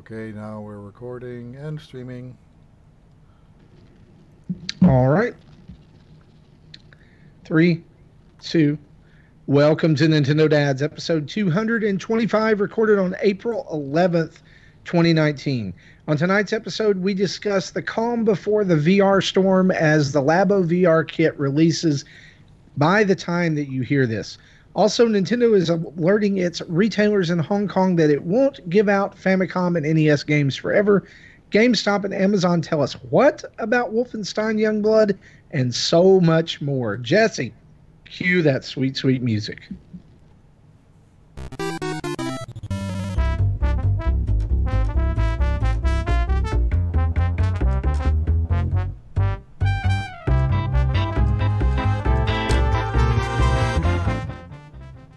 Okay, now we're recording and streaming. All right. 3, 2. Welcome to Nintendo Dads, episode 225, recorded on April 11th, 2019. On tonight's episode, we discuss the calm before the VR storm as the Labo VR kit releases by the time that you hear this. Also, Nintendo is alerting its retailers in Hong Kong that it won't give out Famicom and NES games forever. GameStop and Amazon tell us what about Wolfenstein Youngblood and so much more. Jesse, cue that sweet, sweet music.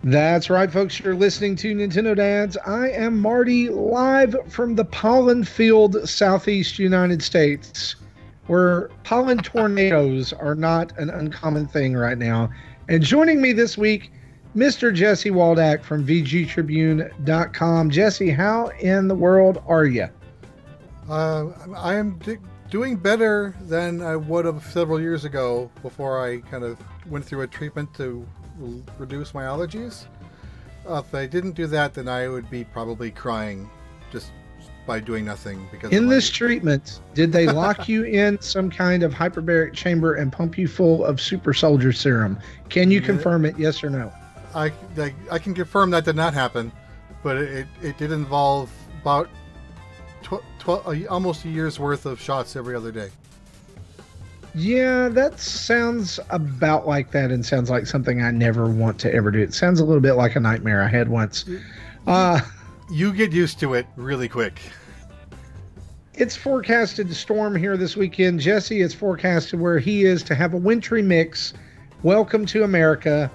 That's right, folks. You're listening to Nintendo Dads. I am Marty, live from the pollen field, southeast United States, where pollen tornadoes are not an uncommon thing right now. And joining me this week, Mr. Jesse Waldack from VGTribune.com. Jesse, how in the world are you? I am doing better than I would have several years ago before I kind of went through a treatment to reduce my allergies. If I didn't do that, then I would be probably crying just by doing nothing. Because in this treatment, did they lock you in some kind of hyperbaric chamber and pump you full of super soldier serum? Can you confirm it, yes or no? I can confirm that did not happen, but it did involve about almost a year's worth of shots every other day. Yeah, that sounds about like that, and sounds like something I never want to ever do. It sounds a little bit like a nightmare I had once. You get used to it really quick. It's forecasted to storm here this weekend. Jesse is forecasted where he is to have a wintry mix. Welcome to America.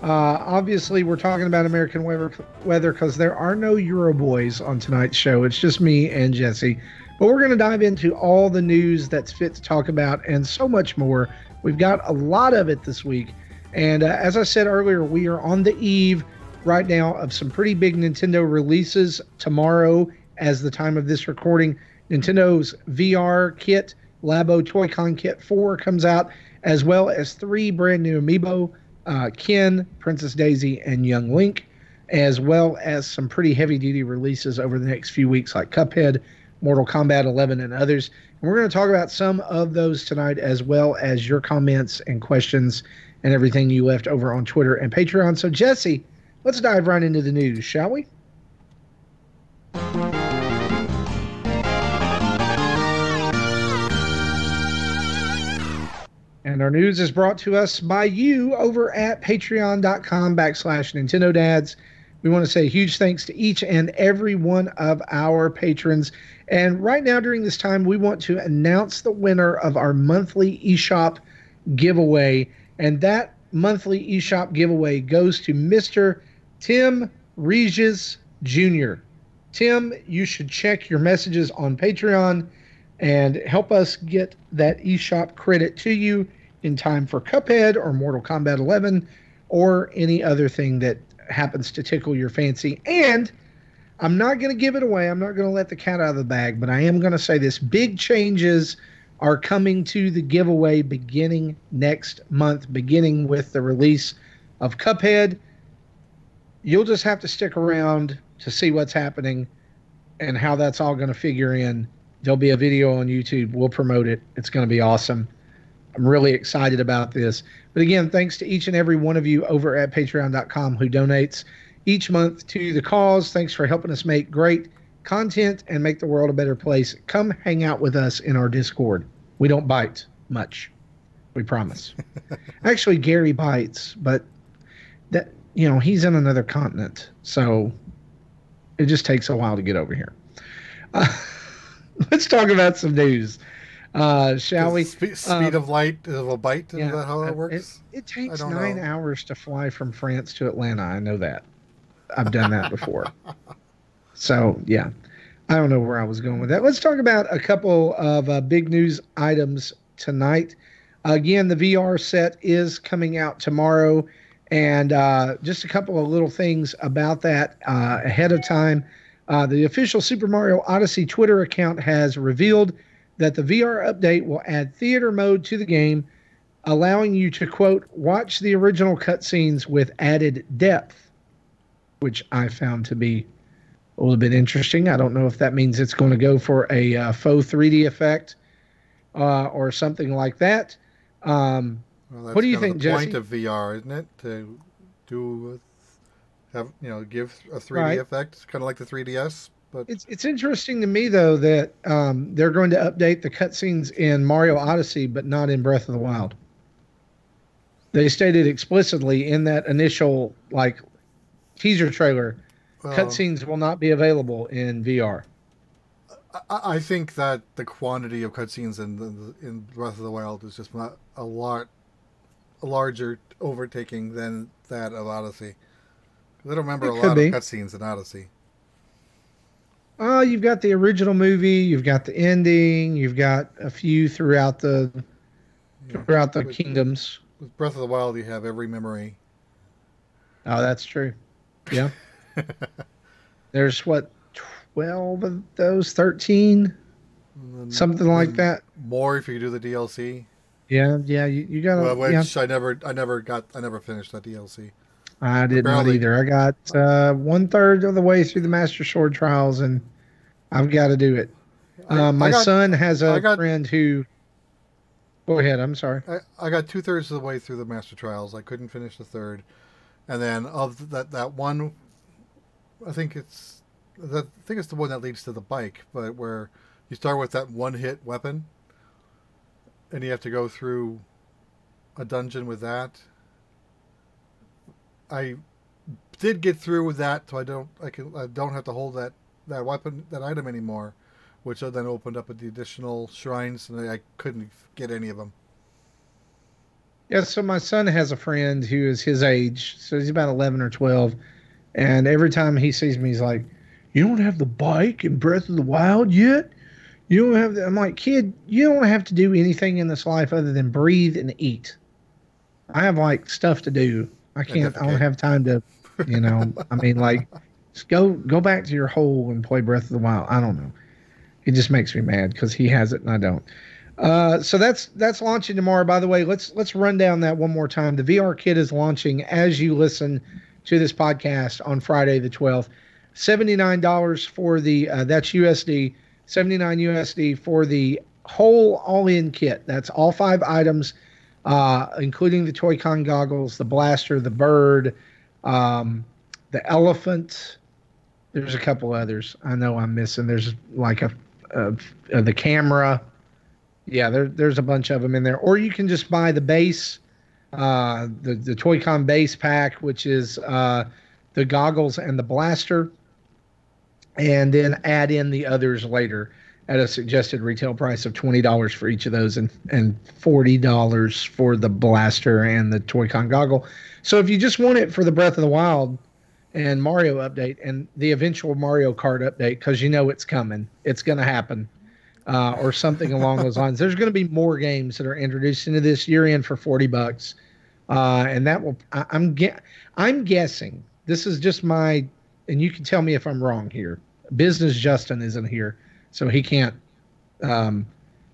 Obviously, we're talking about American weather because there are no Euroboys on tonight's show. It's just me and Jesse. But we're going to dive into all the news that's fit to talk about and so much more. We've got a lot of it this week. And as I said earlier, we are on the eve right now of some pretty big Nintendo releases. Tomorrow, as the time of this recording, Nintendo's VR kit, Labo Toy-Con Kit 4 comes out, as well as 3 brand new amiibo, Ken, Princess Daisy, and Young Link, as well as some pretty heavy-duty releases over the next few weeks like Cuphead, Mortal Kombat 11, and others. And we're going to talk about some of those tonight, as well as your comments and questions and everything you left over on Twitter and Patreon. So, Jesse, let's dive right into the news, shall we? And our news is brought to us by you over at patreon.com/Nintendo Dads. We want to say huge thanks to each and every one of our patrons. And right now, during this time, we want to announce the winner of our monthly eShop giveaway. And that monthly eShop giveaway goes to Mr. Tim Regis Jr. Tim, you should check your messages on Patreon and help us get that eShop credit to you in time for Cuphead or Mortal Kombat 11 or any other thing that happens to tickle your fancy. And I'm not going to give it away. I'm not going to let the cat out of the bag, but I am going to say this. Big changes are coming to the giveaway beginning next month, beginning with the release of Cuphead. You'll just have to stick around to see what's happening and how that's all going to figure in. There'll be a video on YouTube. We'll promote it. It's going to be awesome. I'm really excited about this. But again, thanks to each and every one of you over at patreon.com who donates each month to the cause. Thanks for helping us make great content and make the world a better place. Come hang out with us in our Discord. We don't bite much. We promise. Actually, Gary bites, but that, he's in another continent. So it just takes a while to get over here. Let's talk about some news. Shall we? Speed of light of a bite? Is that how that works? It takes 9 hours to fly from France to Atlanta. I know that. I've done that before. So, yeah. I don't know where I was going with that. Let's talk about a couple of big news items tonight. Again, the VR set is coming out tomorrow. And just a couple of little things about that ahead of time. The official Super Mario Odyssey Twitter account has revealed that the VR update will add theater mode to the game, allowing you to, quote, watch the original cutscenes with added depth, which I found to be a little bit interesting. I don't know if that means it's going to go for a faux 3D effect or something like that. Well, that's what do you kind think, of the Jesse? point of VR, isn't it? To do have give a 3D Right. effect, kind of like the 3DS. But It's interesting to me though that they're going to update the cutscenes in Mario Odyssey, but not in Breath of the Wild. They stated explicitly in that initial like teaser trailer, well, cutscenes will not be available in VR. I think that the quantity of cutscenes in Breath of the Wild is just not a larger overtaking than that of Odyssey. 'Cause I don't remember It a could lot of be. cutscenes in Odyssey. You've got the original movie, you've got the ending, you've got a few Yeah. throughout the With, kingdoms. with Breath of the Wild, you have every memory. Oh, that's true. Yeah. There's what 12 of those, 13, something like Then that. more if you do the DLC. Yeah, yeah, you Well, gotta, yeah. which I never finished that DLC. I did not Apparently, either. I got one third of the way through the Master Sword trials, and I've got to do it. I My got son has I a got friend who. Go ahead. I'm sorry. I got 2/3 of the way through the Master Trials. I couldn't finish the third, and then of that one, I think it's the one that leads to the bike, but where you start with that one hit weapon, and you have to go through a dungeon with that. I did get through with that, so I don't have to hold that weapon, that item anymore, which then opened up the additional shrines, and I couldn't get any of them. Yeah. So my son has a friend who is his age, so he's about 11 or 12, and every time he sees me, he's like, "You don't have the bike in Breath of the Wild yet? You don't have the." I'm like, "Kid, you don't have to do anything in this life other than breathe and eat. I have like stuff to do. I And can't. I don't defecate. have time to, I mean, like, just go back to your hole and play Breath of the Wild. I don't know. It just makes me mad because he has it and I don't. So that's launching tomorrow. By the way, let's run down that one more time. The VR Kit is launching as you listen to this podcast on Friday the 12th. $79 for the that's USD. 79 USD for the whole all-in kit. That's all 5 items, including the Toy-Con goggles, the blaster, the bird, the elephant. There's a couple others I know I'm missing. There's like the camera. Yeah, there's a bunch of them in there. Or you can just buy the base, the Toy-Con base pack, which is the goggles and the blaster, and then add in the others later at a suggested retail price of $20 for each of those, and $40 for the blaster and the Toy-Con goggle. So if you just want it for the Breath of the Wild and Mario update and the eventual Mario Kart update, because you know it's coming, it's going to happen, or something along those lines. There's going to be more games that are introduced into this year in for $40, and that will. I'm guessing this is just my, and you can tell me if I'm wrong here. Business Justin isn't here, so he can't.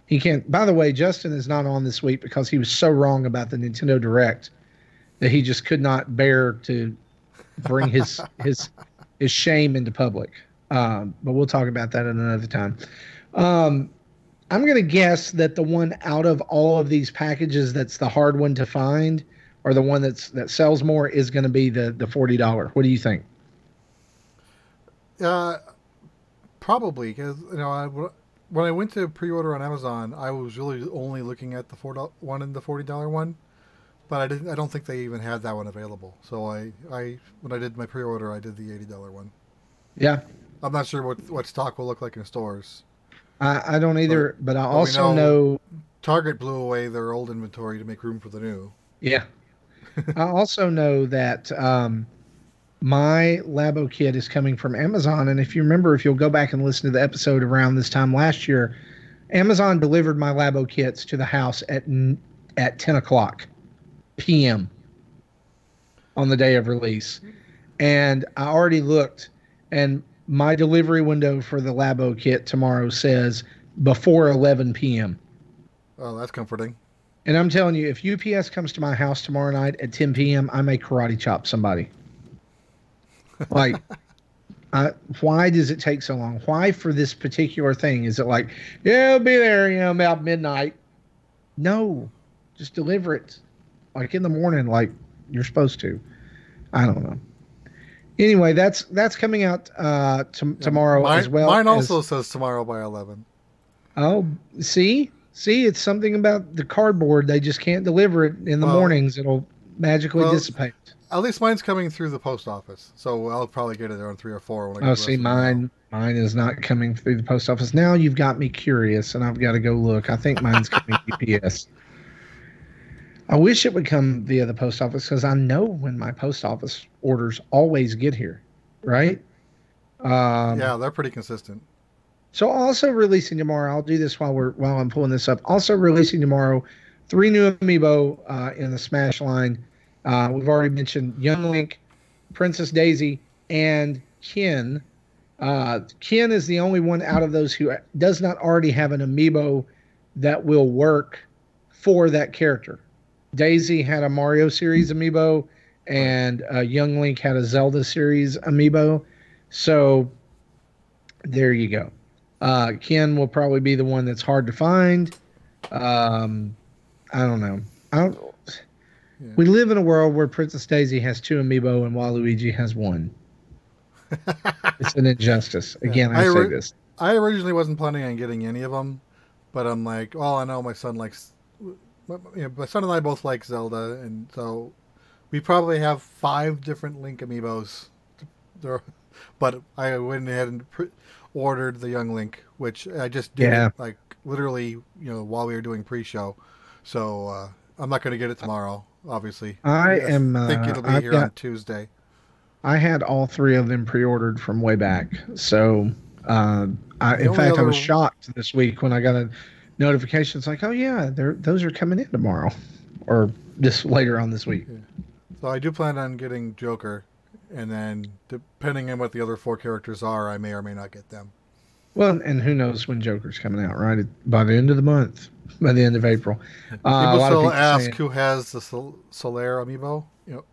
He can't. By the way, Justin is not on this week because he was so wrong about the Nintendo Direct that he just could not bear to bring his shame into public. But we'll talk about that at another time. I'm going to guess that the one out of all of these packages that's the hard one to find, or the one that sells more, is going to be the $40. What do you think? Probably because when I went to pre-order on Amazon, I was really only looking at the one and the $40 one, but I don't think they even had that one available. So I when I did my pre-order, I did the $80 one. Yeah, I'm not sure what stock will look like in stores. I don't either, but I we also know. Target blew away their old inventory to make room for the new. Yeah, I also know that my Labo kit is coming from Amazon, and if you remember, if you'll go back and listen to the episode around this time last year, Amazon delivered my Labo kits to the house at 10 o'clock p.m. on the day of release, and I already looked, and my delivery window for the Labo kit tomorrow says before 11 p.m. Oh, that's comforting. And I'm telling you, if UPS comes to my house tomorrow night at 10 p.m., I may karate chop somebody. Like, why does it take so long? Why for this particular thing? Is it like, yeah, it'll be there, about midnight? No, just deliver it like in the morning, like you're supposed to. I don't know. Anyway, that's coming out tomorrow as well. Mine also says tomorrow by 11. Oh, see, it's something about the cardboard. They just can't deliver it in the mornings. It'll magically dissipate. At least mine's coming through the post office, so I'll probably get it around 3 or 4. When I oh, see, mine is not coming through the post office. Now you've got me curious, and I've got to go look. I think mine's coming UPS. I wish it would come via the post office because I know when my post office orders always get here, right? Yeah, they're pretty consistent. So also releasing tomorrow, I'll do this while I'm pulling this up. Also releasing tomorrow, 3 new amiibo in the Smash line. We've already mentioned Young Link, Princess Daisy, and Ken. Ken is the only one out of those who does not already have an amiibo that will work for that character. Daisy had a Mario series amiibo, and Young Link had a Zelda series amiibo. So there you go. Ken will probably be the one that's hard to find. I don't know. We live in a world where Princess Daisy has 2 amiibo and Waluigi has 1. It's an injustice. Again, I say this. I originally wasn't planning on getting any of them, but I'm like, well, I know my son likes. My son and I both like Zelda, and so we probably have 5 different Link amiibos. But I went ahead and ordered the Young Link, which I just did like literally, while we were doing pre-show. So I'm not going to get it tomorrow, obviously. I think it'll be here on Tuesday. I had all 3 of them pre-ordered from way back. So, I was shocked this week when I got a notification. It's like, oh yeah, those are coming in tomorrow, or just later on this week. So I do plan on getting Joker, and then depending on what the other 4 characters are, I may or may not get them. Well, and who knows when Joker's coming out, right? By the end of the month, by the end of April. People still ask who has the Solaire amiibo.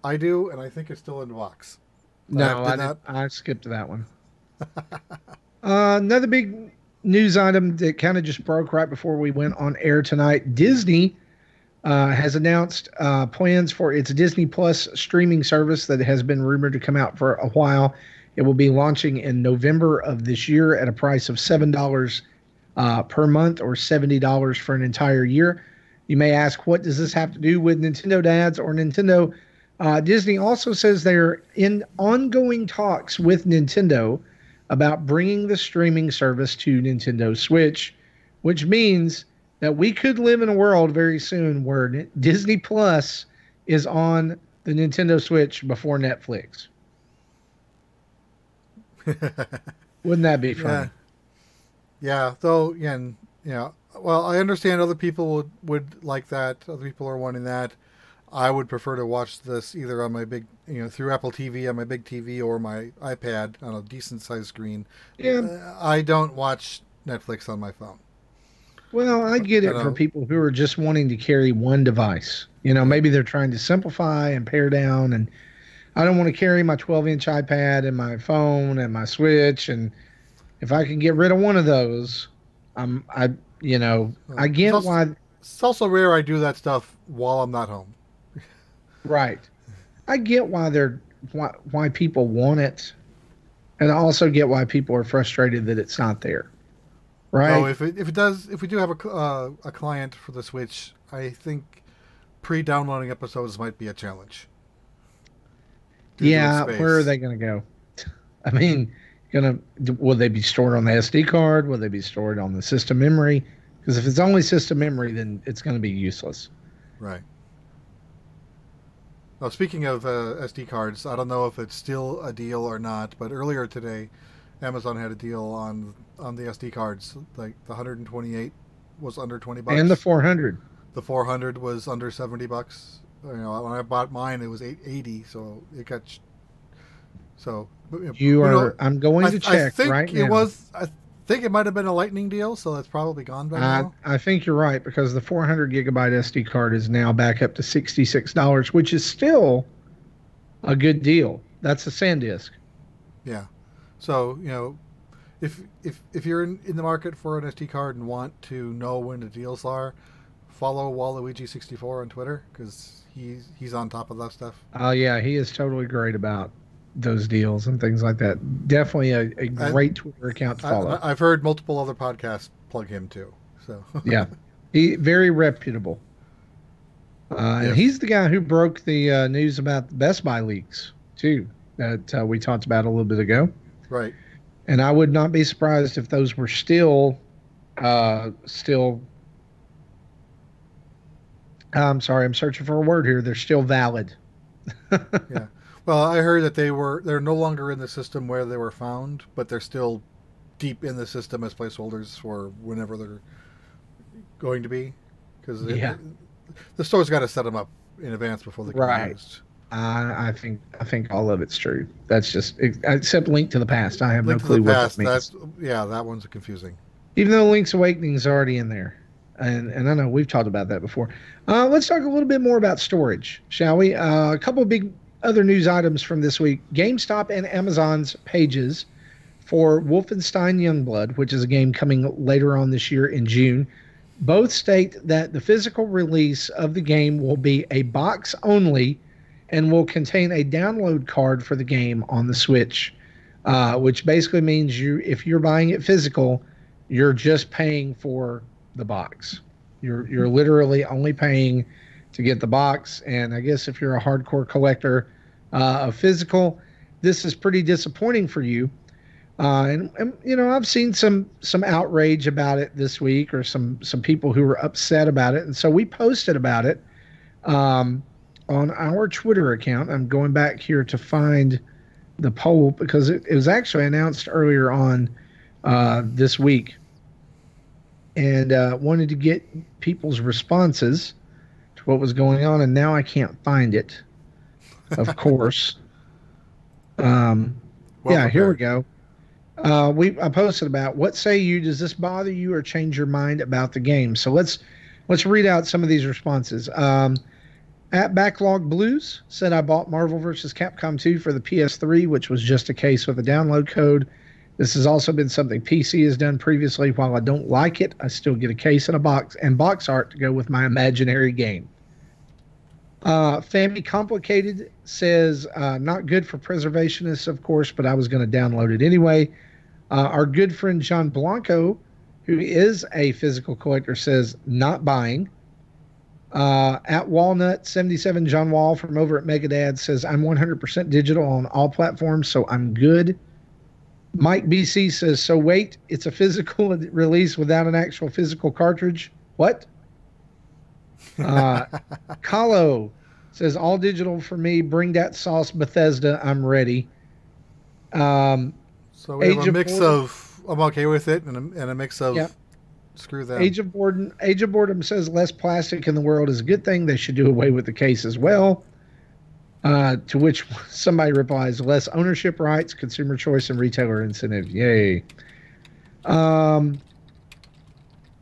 I do, and I think it's still in the box. No, I skipped that one. Another big news item that kind of just broke right before we went on air tonight. Disney has announced plans for its Disney Plus streaming service that has been rumored to come out for a while. It will be launching in November of this year at a price of $7 per month, or $70 for an entire year. You may ask, what does this have to do with Nintendo Dads or Nintendo? Disney also says they're in ongoing talks with Nintendo about bringing the streaming service to Nintendo Switch, which means that we could live in a world very soon where Disney Plus is on the Nintendo Switch before Netflix. Wouldn't that be fun? Yeah. Though, well, I understand other people would like that. Other people are wanting that. I would prefer to watch this either on my big, through Apple TV on my big TV, or my iPad on a decent sized screen. Yeah. I don't watch Netflix on my phone. Well, I get it for people who are just wanting to carry one device. Maybe they're trying to simplify and pare down, and I don't want to carry my 12-inch iPad and my phone and my Switch. And if I can get rid of one of those, I get why. It's also rare I do that stuff while I'm not home. Right. I get why people want it, and I also get why people are frustrated that it's not there. Right. So if we do have a client for the Switch, I think pre-downloading episodes might be a challenge. Yeah, where are they going to go? I mean, will they be stored on the SD card? Will they be stored on the system memory? Because if it's only system memory, then it's going to be useless. Right. Now, speaking of SD cards, I don't know if it's still a deal or not, but earlier today, Amazon had a deal on the SD cards. Like the 128 was under $20, and the 400. The 400 was under $70. When I bought mine, it was $80, so it got So You are. I'm going to check I think right it now. was. I think it might have been a Lightning deal, so that's probably gone by now. I think you're right because the 400 gigabyte SD card is now back up to $66, which is still a good deal. That's a SanDisk. Yeah. So if you're in the market for an SD card and want to know when the deals are, follow Waluigi64 on Twitter because he's on top of that stuff. Oh yeah, he is totally great about those deals and things like that. Definitely a great Twitter account to follow. I've heard multiple other podcasts plug him too. So yeah, he very reputable. And he's the guy who broke the news about the Best Buy leaks too that we talked about a little bit ago. Right. And I would not be surprised if those were still. I'm sorry, I'm searching for a word here. They're still valid. Yeah. Well, I heard that they're no longer in the system where they were found, but they're still deep in the system as placeholders for whenever they're going to be, because the store's got to set them up in advance before they can be used. I think all of it's true. That's just except Link to the Past. I have Link no clue what that means. That one's confusing. Even though Link's Awakening is already in there, and I know we've talked about that before. Let's talk a little bit more about storage, shall we? A couple of big other news items from this week. GameStop and Amazon's pages for Wolfenstein Youngblood, which is a game coming later on this year in June, both state that the physical release of the game will be a box only and will contain a download card for the game on the Switch, which basically means if you're buying it physical, you're just paying for the box. You're literally only paying to get the box. And I guess if you're a hardcore collector of physical, this is pretty disappointing for you. And I've seen some outrage about it this week, or some people who were upset about it. And so we posted about it on our Twitter account. I'm going back here to find the poll because it was actually announced earlier on this week, and wanted to get people's responses to what was going on. And now I can't find it, of course. Here we go. I posted about, what say you? Does this bother you or change your mind about the game? So let's read out some of these responses. At Backlog Blues said, I bought Marvel vs. Capcom 2 for the PS3, which was just a case with a download code. This has also been something PC has done previously. While I don't like it, I still get a case and a box and box art to go with my imaginary game. Family Complicated says, not good for preservationists, of course, but I was going to download it anyway. Our good friend John Blanco, who is a physical collector, says, not buying. At Walnut 77, John Wall from over at Megadad says, I'm 100% digital on all platforms, so I'm good. Mike BC says, so wait, it's a physical release without an actual physical cartridge? What? Kahlo says, all digital for me. Bring that sauce, Bethesda. I'm ready. So we have a mix of I'm okay with it and a mix of screw that. Age of Boredom says less plastic in the world is a good thing. They should do away with the case as well. To which somebody replies, less ownership rights, consumer choice, and retailer incentive. Yay.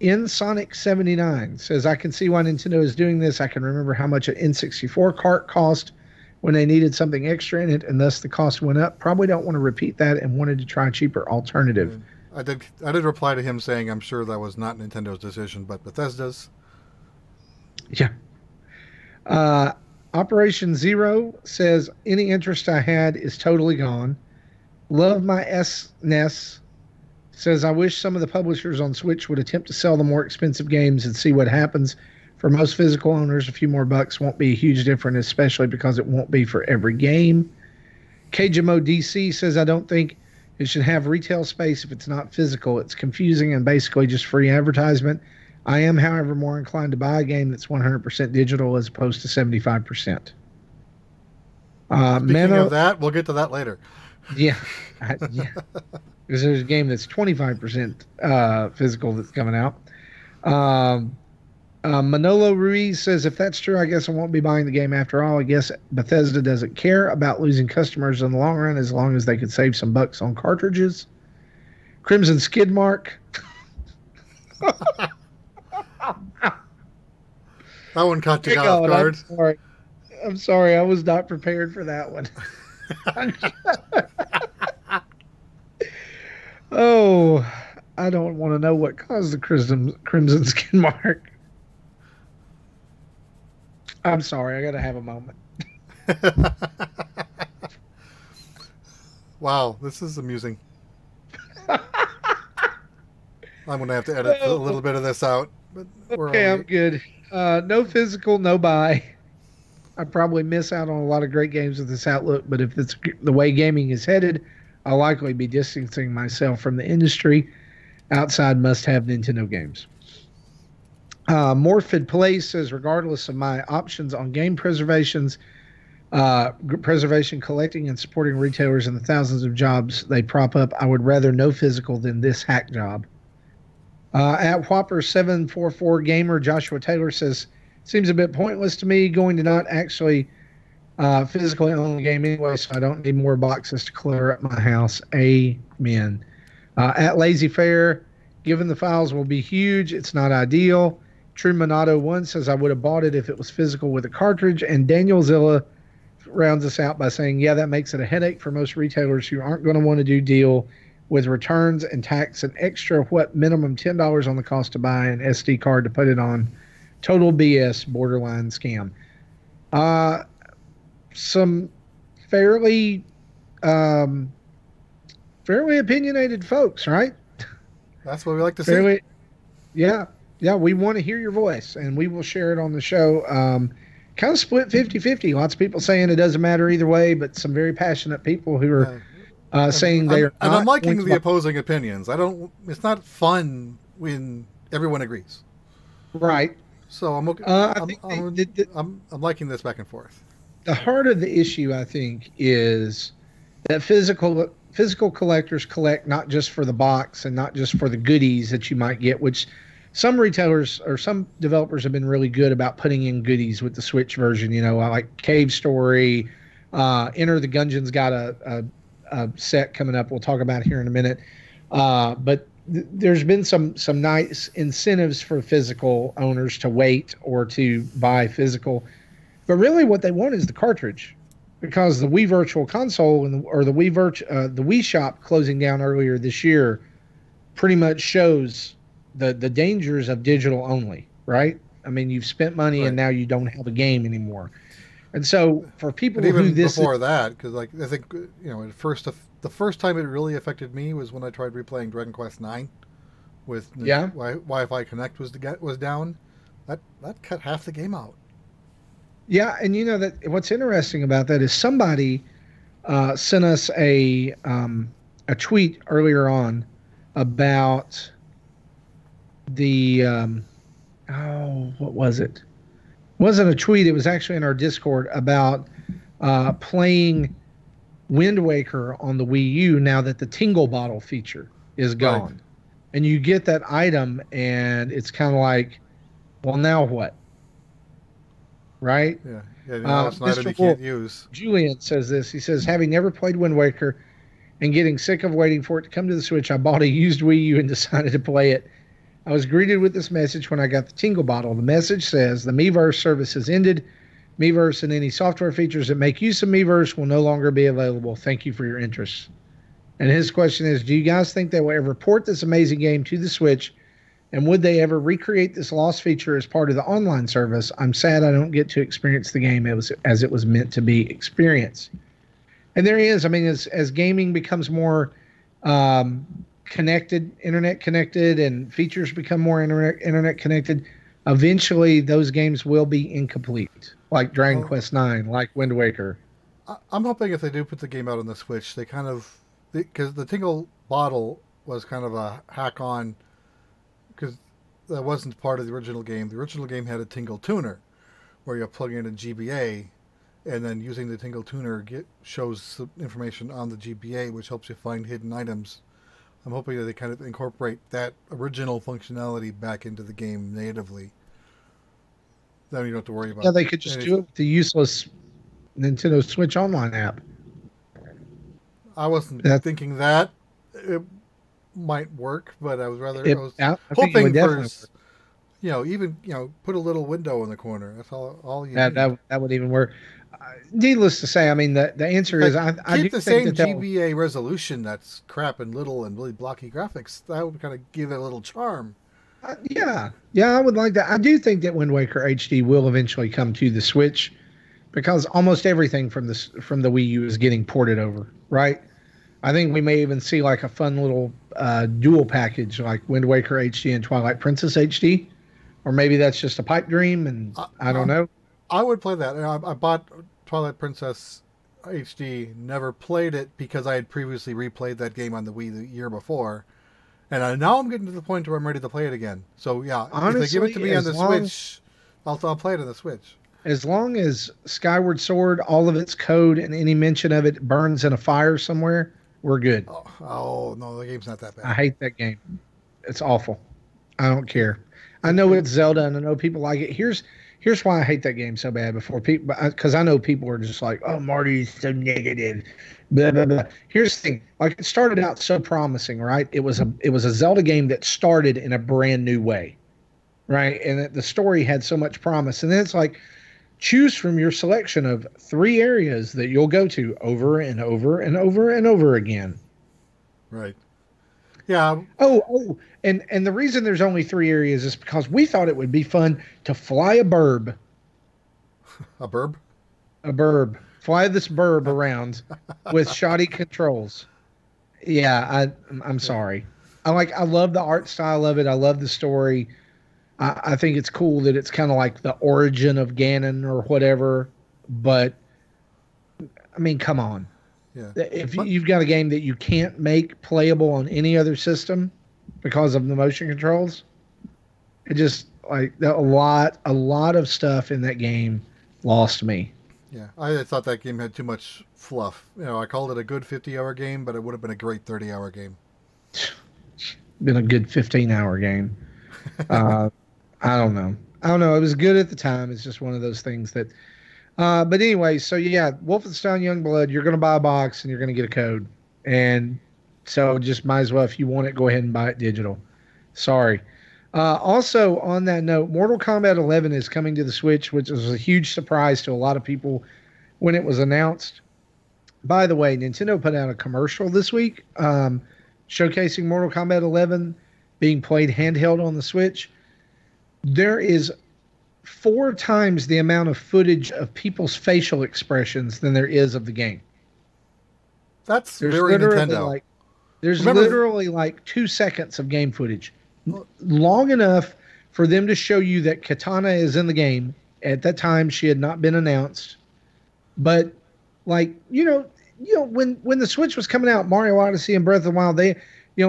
In Sonic 79 says, I can see why Nintendo is doing this. I can remember how much an N64 cart cost when they needed something extra in it, and thus the cost went up. Probably don't want to repeat that and wanted to try a cheaper alternative. I did reply to him saying I'm sure that was not Nintendo's decision, but Bethesda's. Yeah. Operation Zero says, any interest I had is totally gone. Love my SNES says, I wish some of the publishers on Switch would attempt to sell the more expensive games and see what happens. For most physical owners, a few more bucks won't be a huge difference, especially because it won't be for every game. KJMO DC says, I don't think it should have retail space if it's not physical. It's confusing and basically just free advertisement. I am, however, more inclined to buy a game that's 100% digital as opposed to 75%. Speaking of that, we'll get to that later. Yeah. Because there's a game that's 25% physical that's coming out. Manolo Ruiz says, if that's true, I guess I won't be buying the game after all. I guess Bethesda doesn't care about losing customers in the long run as long as they could save some bucks on cartridges. Crimson Skid Mark. That one caught you Hang off on, guard. I'm sorry. I'm sorry. I was not prepared for that one. Oh, I don't want to know what caused the crimson Skin Mark. I'm sorry. I got to have a moment. Wow, this is amusing. I'm going to have to edit a little bit of this out. But we're Okay, I'm only... good. No physical, no buy. I probably miss out on a lot of great games with this outlook, but if it's the way gaming is headed, I'll likely be distancing myself from the industry. Outside must-have Nintendo games. Morphid Place says, regardless of my options on game preservation, collecting, and supporting retailers and the thousands of jobs they prop up, I would rather no physical than this hack job. At Whopper744 Gamer, Joshua Taylor says, seems a bit pointless to me going to not actually physically own the game anyway, so I don't need more boxes to clutter up my house. Amen. At Lazy Fair, given the files will be huge, it's not ideal. True Monado 1 says I would have bought it if it was physical with a cartridge. And Daniel Zilla rounds us out by saying, yeah, that makes it a headache for most retailers who aren't going to want to do deal with returns and tax an extra, minimum $10 on the cost to buy an SD card to put it on. Total BS, borderline scam. Some fairly opinionated folks, right? That's what we like to Fairly, see. yeah. Yeah, we want to hear your voice, and we will share it on the show. Kind of split 50-50. Lots of people saying it doesn't matter either way, but some very passionate people who are saying they are and not I'm liking going the to opposing opinions. I don't. It's not fun when everyone agrees. right. So I'm okay. I think I'm liking this back and forth. the heart of the issue, I think, is that physical collectors collect not just for the box and not just for the goodies that you might get, which some retailers or some developers have been really good about putting in goodies with the Switch version. You know, like Cave Story, Enter the Gungeon's got a set coming up. We'll talk about here in a minute. But there's been some nice incentives for physical owners to wait or to buy physical. But really, what they want is the cartridge, because the Wii Virtual Console or the Wii Shop closing down earlier this year pretty much shows the dangers of digital only, right? I mean, you've spent money and now you don't have a game anymore. And so for people And who even this before that, because like I think at first the first time it really affected me was when I tried replaying Dragon Quest IX with Wi-Fi Connect was down. That cut half the game out. Yeah, and you know that what's interesting about that is somebody sent us a tweet earlier on about the what was it? It wasn't a tweet. It was actually in our Discord about playing Wind Waker on the Wii U now that the Tingle Bottle feature is gone, Right. and you get that item, and it's kind of like, well, now what? Right? Yeah. Now it's an item you can't use. Julian says this. He says, having never played Wind Waker and getting sick of waiting for it to come to the Switch, I bought a used Wii U and decided to play it. I was greeted with this message when I got the Tingle Bottle. The message says, the Miiverse service has ended. Miiverse and any software features that make use of Miiverse will no longer be available. Thank you for your interest. And his question is, do you guys think they will ever port this amazing game to the Switch? And would they ever recreate this lost feature as part of the online service? I'm sad I don't get to experience the game as it was meant to be experienced. And there he is. I mean, as gaming becomes more connected, internet connected, and features become more internet connected, eventually those games will be incomplete, like Dragon Quest IX, like Wind Waker. I'm hoping if they do put the game out on the Switch, they kind of, because the Tingle Bottle was kind of a hack on, because that wasn't part of the original game. The original game had a Tingle Tuner, where you plug in a GBA, and then using the Tingle Tuner shows some information on the GBA, which helps you find hidden items. I'm hoping that they kind of incorporate that original functionality back into the game natively. Then you don't have to worry about. Yeah, they could just do it with the useless Nintendo Switch Online app. I wasn't thinking that it might work, but I was hoping for, even put a little window in the corner. That's all you need. That would even work. Needless to say, I mean the answer is I keep do the think same that GBA resolution that's crap and little and really blocky graphics. That would kind of give it a little charm. Yeah, I would like that. I do think that Wind Waker HD will eventually come to the Switch because almost everything from the Wii U is getting ported over, right? I think we may even see like a fun little dual package like Wind Waker HD and Twilight Princess HD, or maybe that's just a pipe dream, and I don't know. I would play that. I bought Twilight Princess HD, never played it because I had previously replayed that game on the Wii the year before. And now I'm getting to the point where I'm ready to play it again. So, yeah, honestly, if they give it to me on the Switch, I'll play it on the Switch. As long as Skyward Sword, all of its code and any mention of it burns in a fire somewhere, we're good. Oh no, the game's not that bad. I hate that game. It's awful. I don't care. I know it's Zelda, and I know people like it. Here's why I hate that game so bad. Because I know people are just like, "Oh, Marty's so negative." Blah, blah, blah. Here's the thing. Like, it started out so promising, right? It was a Zelda game that started in a brand new way, right? And the story had so much promise. And then it's like, choose from your selection of 3 areas that you'll go to over and over and over and over again. Right. Yeah. And the reason there's only 3 areas is because we thought it would be fun to fly a burb. A burb? A burb. Fly this burb around with shoddy controls. Yeah, I'm sorry. I love the art style of it. I love the story. I think it's cool that it's kind of like the origin of Ganon or whatever. But I mean, come on. Yeah. If you've got a game that you can't make playable on any other system because of the motion controls, it just like a lot of stuff in that game lost me. Yeah, I thought that game had too much fluff. I called it a good 50-hour game, but it would have been a great 30-hour game. Been a good 15-hour game. I don't know. It was good at the time. It's just one of those things that. But anyway, so yeah, Wolfenstein Youngblood, you're going to buy a box and you're going to get a code, and so just might as well, if you want it, go ahead and buy it digital. Sorry. Also, on that note, Mortal Kombat 11 is coming to the Switch, which was a huge surprise to a lot of people when it was announced. By the way, Nintendo put out a commercial this week showcasing Mortal Kombat 11 being played handheld on the Switch. There is 4 times the amount of footage of people's facial expressions than there is of the game. That's very Nintendo. There's literally like 2 seconds of game footage. Long enough for them to show you that Katana is in the game. At that time, she had not been announced. But, like, when the Switch was coming out, Mario Odyssey and Breath of the Wild, they,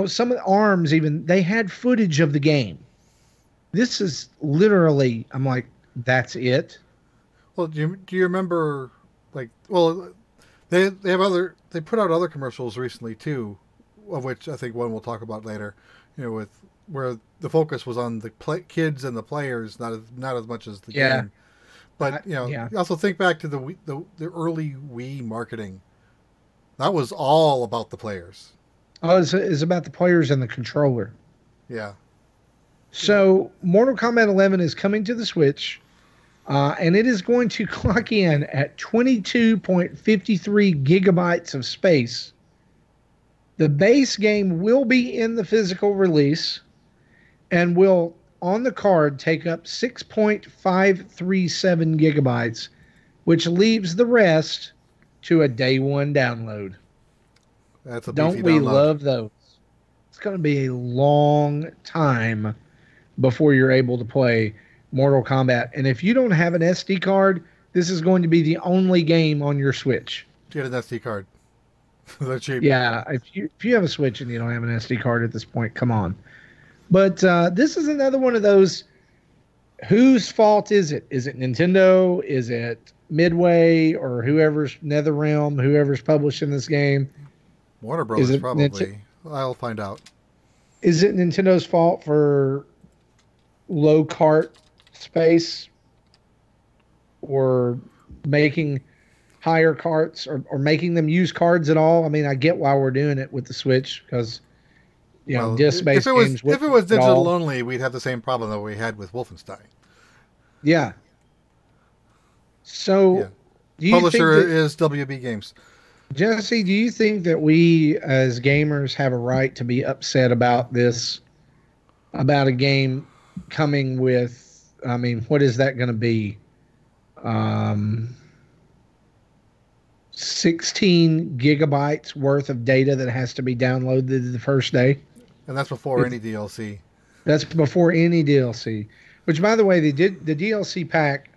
some of the ARMS even, they had footage of the game. This is literally, I'm like, that's it? Well, do you remember, like, well, they put out other commercials recently, too, of which I think one we'll talk about later, with where the focus was on the kids and the players, not as much as the game. But you also think back to the early Wii marketing. That was all about the players. Oh, it's about the players and the controller. Yeah. So Mortal Kombat 11 is coming to the Switch, and it is going to clock in at 22.53 gigabytes of space. The base game will be in the physical release and will, on the card, take up 6.537 gigabytes, which leaves the rest to a day one download. That's a Don't we love those? It's going to be a long time before you're able to play Mortal Kombat. And if you don't have an SD card, this is going to be the only game on your Switch. Get an SD card. They're cheap. Yeah, if you have a Switch and you don't have an SD card at this point, come on. But this is another one of those, whose fault is it? Is it Nintendo? Is it Midway or whoever's NetherRealm, whoever's publishing this game? Warner Brothers, probably. I'll find out. Is it Nintendo's fault for low cart space? or making higher carts or making them use cards at all. I mean, I get why we're doing it with the Switch because Well, disc-based games if it wouldn't was at digital all. only, we'd have the same problem that we had with Wolfenstein. Yeah. Yeah, So, do you think publisher that is WB Games. Jesse? Do you think that we as gamers have a right to be upset about this? About a game coming with, I mean, what is that going to be? Um, 16 gigabytes worth of data that has to be downloaded the first day. And that's before any DLC. That's before any DLC. Which, by the way, they did the DLC pack.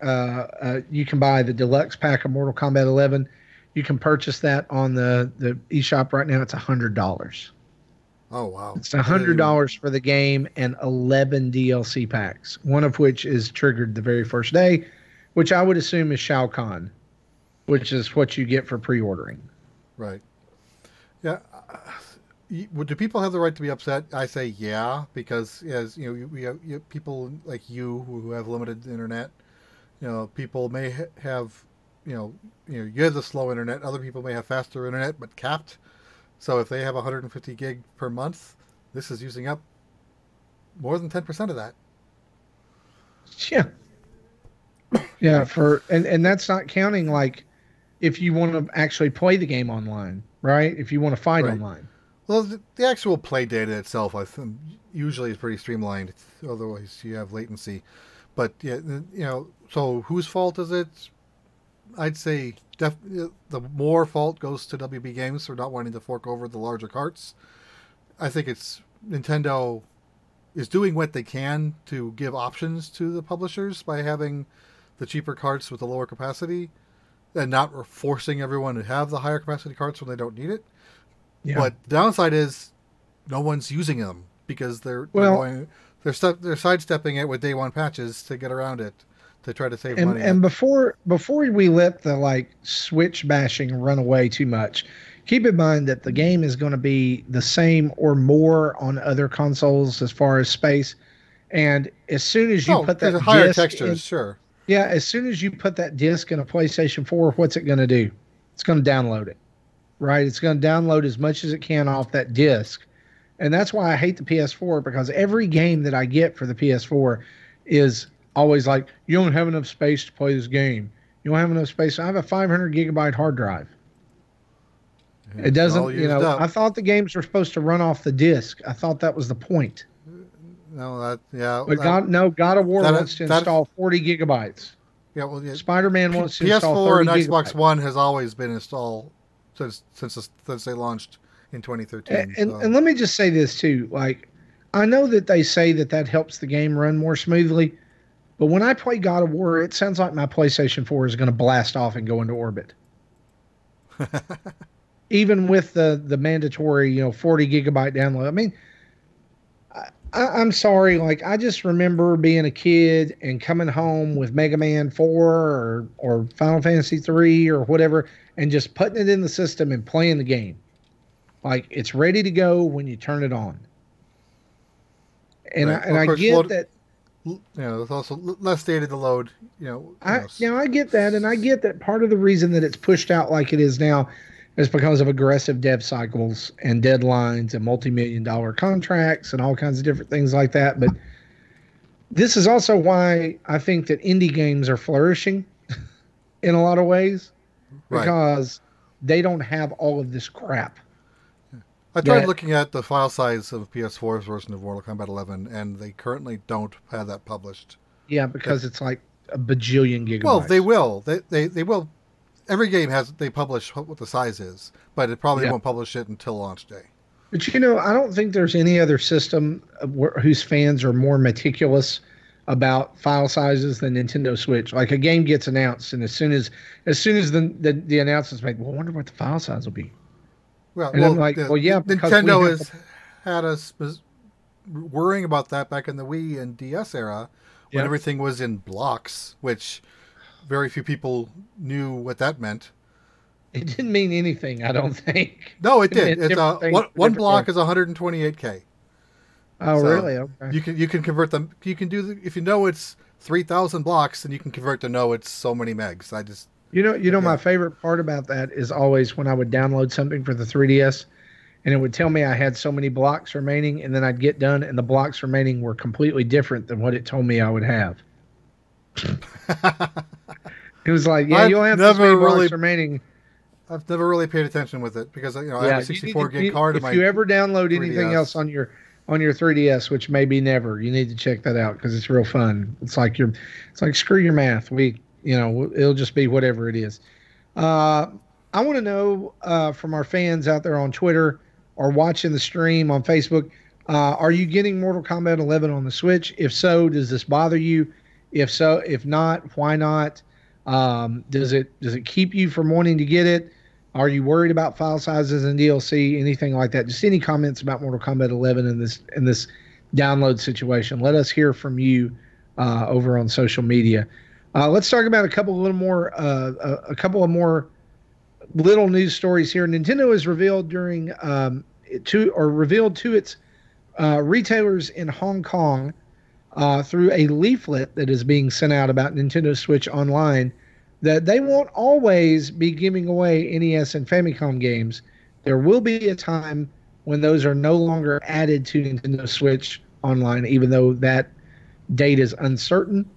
You can buy the deluxe pack of Mortal Kombat 11. You can purchase that on the eShop right now. It's $100. Oh, wow. It's $100 for the game and 11 DLC packs, one of which is triggered the very first day, which I would assume is Shao Kahn, which is what you get for pre-ordering. Right. Yeah. Do people have the right to be upset? I say yeah, because as you know, we have people like you who have limited internet. You know, people may have, you have the slow internet. Other people may have faster internet, but capped. So if they have 150 gig per month, this is using up more than 10% of that. Yeah. Yeah, and that's not counting like if you want to actually play the game online, right? If you want to fight Right. online. Well, the actual play data itself, I think, usually is pretty streamlined. Otherwise, you have latency. But yeah, so whose fault is it? I'd say the more fault goes to WB Games for not wanting to fork over the larger carts. I think it's Nintendo is doing what they can to give options to the publishers by having the cheaper carts with the lower capacity and not forcing everyone to have the higher capacity carts when they don't need it. Yeah. But the downside is no one's using them because they're sidestepping it with day one patches to get around it to try to save money. And before we let the like Switch bashing run away too much, keep in mind that the game is going to be the same or more on other consoles as far as space. And as soon as you put that higher disc textures, sure. Yeah, as soon as you put that disc in a PlayStation 4, what's it going to do? It's going to download it, right? It's going to download as much as it can off that disc. And that's why I hate the PS4, because every game that I get for the PS4 is always like, you don't have enough space to play this game. You don't have enough space. I have a 500 gigabyte hard drive. It doesn't, I thought the games were supposed to run off the disc. I thought that was the point. No, But God of War wants to install 40 gigabytes. Yeah, well, yeah, Spider-Man wants to install 30 PS4 and gigabytes. Xbox One has always been installed since they launched in 2013. And let me just say this too. Like, I know that they say that helps the game run more smoothly, but when I play God of War, it sounds like my PlayStation 4 is going to blast off and go into orbit. Even with the mandatory, 40 gigabyte download. I mean, I'm sorry. Like, I just remember being a kid and coming home with Mega Man 4 or Final Fantasy 3 or whatever, and just putting it in the system and playing the game. Like, it's ready to go when you turn it on. And right. I get that. It's also less data to load. I get that, and I get that part of the reason that it's pushed out like it is now is because of aggressive dev cycles and deadlines and multi-million-dollar contracts and all kinds of different things like that. But this is also why I think that indie games are flourishing in a lot of ways, because they don't have all of this crap. I tried looking at the file size of PS4's version of Mortal Kombat 11, and they currently don't have that published. Yeah, because it's like a bajillion gigabytes. Well, they will. They will. Every game they publish what the size is, but it probably won't publish it until launch day. But I don't think there's any other system whose fans are more meticulous about file sizes than Nintendo Switch. Like, a game gets announced, and as soon as the announcement's made, well, I wonder what the file size will be. And I'm like, Nintendo has had us worrying about that back in the Wii and DS era when everything was in blocks, which very few people knew what that meant. It didn't mean anything, I don't think. No, it did. It's one block is 128K. Oh, so really? Okay. You can convert them. You can do if it's 3,000 blocks, and you can convert to no, it's so many megs. I just My favorite part about that is always when I would download something for the 3DS, and it would tell me I had so many blocks remaining, and then I'd get done, and the blocks remaining were completely different than what it told me I would have. It was like, yeah, you'll have this many blocks remaining. I've never really paid attention with it because I have a 64 gig card. If you ever download anything else on your 3DS, which may be never, you need to check that out because it's real fun. It's like screw your math. It'll just be whatever it is. I want to know from our fans out there on Twitter or watching the stream on Facebook, are you getting Mortal Kombat 11 on the Switch? If so, does this bother you? If not, why not? Does it keep you from wanting to get it? Are you worried about file sizes and DLC, anything like that? Just any comments about Mortal Kombat 11 in this download situation. Let us hear from you over on social media. Let's talk about a couple of more little news stories here. Nintendo has revealed revealed to its retailers in Hong Kong through a leaflet that is being sent out about Nintendo Switch Online that they won't always be giving away NES and Famicom games. There will be a time when those are no longer added to Nintendo Switch Online, even though that date is uncertain.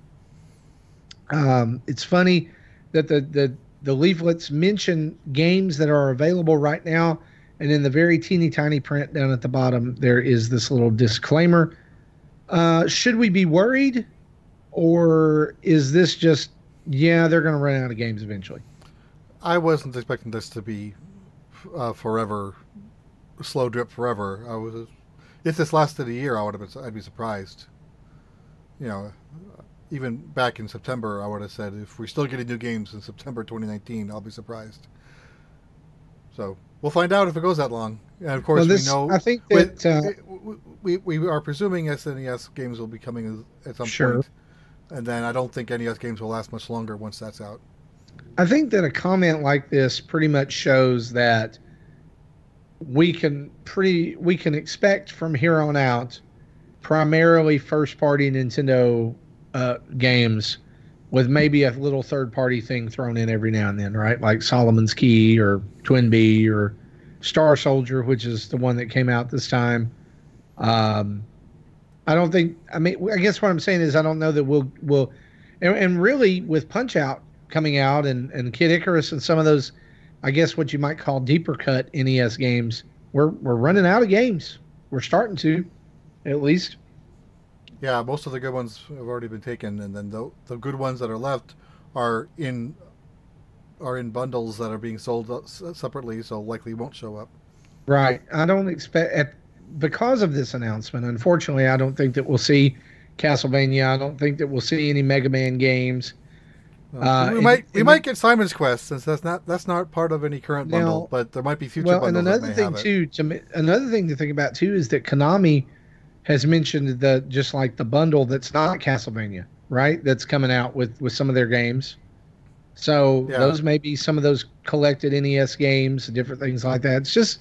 It's funny that the leaflets mention games that are available right now, and in the very teeny tiny print down at the bottom, there is this little disclaimer. Should we be worried, or is this just, they're going to run out of games eventually? I wasn't expecting this to be forever, slow drip forever. If this lasted a year, I'd be surprised. Even back in September, I would have said if we're still getting new games in September 2019, I'll be surprised. So we'll find out if it goes that long. And of course, we know. I think that we are presuming SNES games will be coming at some point, and then I don't think NES games will last much longer once that's out. I think that a comment like this pretty much shows that we can expect from here on out primarily first-party Nintendo games with maybe a little third-party thing thrown in every now and then, right? Like Solomon's Key or Twin Bee or Star Soldier, which is the one that came out this time. I guess what I'm saying is I don't know that we'll and really with Punch-Out coming out and Kid Icarus and some of those, I guess what you might call deeper cut NES games, we're running out of games. We're starting to, at least. Yeah, most of the good ones have already been taken, and then the good ones that are left are in bundles that are being sold separately, so likely won't show up. Right. I don't expect, because of this announcement, unfortunately, I don't think that we'll see Castlevania. I don't think that we'll see any Mega Man games. We might get Simon's Quest, since that's not part of any current bundle, but there might be future bundles. And another thing to think about too is that Konami has mentioned just like the bundle that's not Castlevania, right? That's coming out with some of their games. So those may be some of those collected NES games, different things like that. It's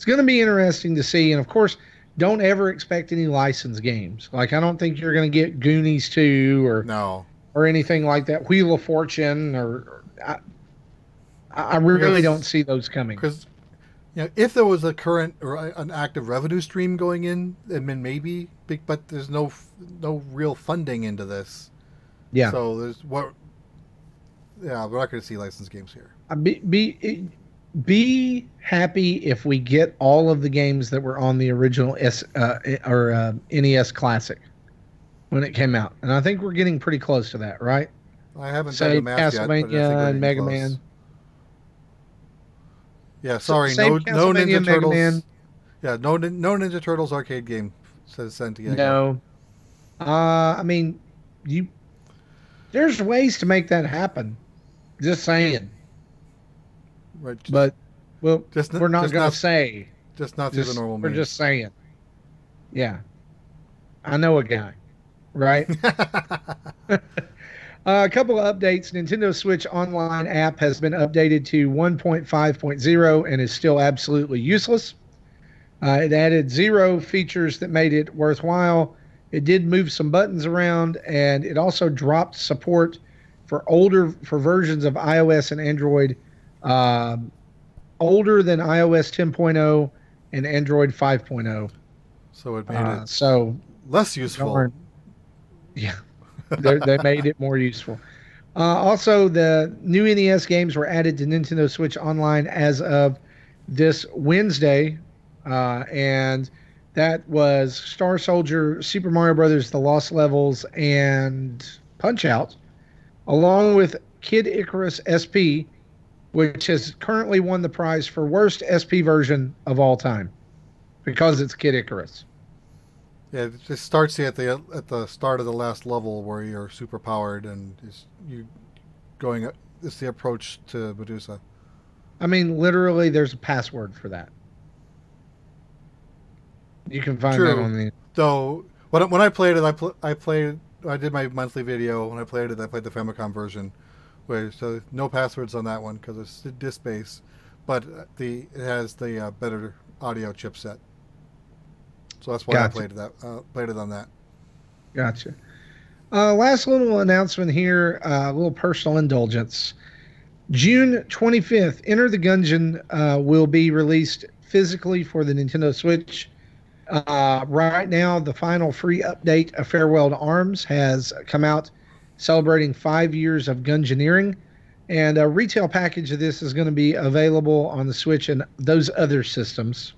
going to be interesting to see. And of course, don't ever expect any licensed games. Like I don't think you're going to get Goonies 2 or anything like that. Wheel of Fortune I really don't see those coming. Because if there was a current or an active revenue stream going in, then maybe, but there's no real funding into this. Yeah. So we're not going to see licensed games here. Be happy if we get all of the games that were on the original NES Classic when it came out, and I think we're getting pretty close to that, right? I haven't done the math yet, Castlevania and Mega Man. Yeah, sorry, no Ninja Turtles. Man. Yeah, no Ninja Turtles arcade game, says Santiago. No, I mean, there's ways to make that happen. Just saying. Right, but we're not going to say. Just not through the normal means. We're just saying. Yeah, I know a guy, right? A couple of updates. Nintendo Switch Online app has been updated to 1.5.0 and is still absolutely useless. It added 0 features that made it worthwhile. It did move some buttons around, and it also dropped support for versions of iOS and Android um, older than iOS 10.0 and Android 5.0. So it made it So less useful. darn, yeah, they made it more useful. Also, the new NES games were added to Nintendo Switch Online as of this Wednesday, and that was Star Soldier, Super Mario Brothers, The Lost Levels, and Punch Out, along with Kid Icarus SP, which has currently won the prize for worst SP version of all time because it's Kid Icarus. Yeah, it just starts you at the start of the last level where you're super powered and you going. It's the approach to Medusa. I mean, literally, there's a password for that. You can find True. that on the. Though when I played it, I played. I did my monthly video. When I played it, I played the Famicom version, where so no passwords on that one because it's disc based, but it has the better audio chipset. So that's why Gotcha. I played it on that. Gotcha. Last little announcement here, a little personal indulgence. June 25th, Enter the Gungeon will be released physically for the Nintendo Switch. Right now, the final free update of Farewell to Arms has come out, celebrating 5 years of Gungeoneering. And a retail package of this is going to be available on the Switch and those other systems.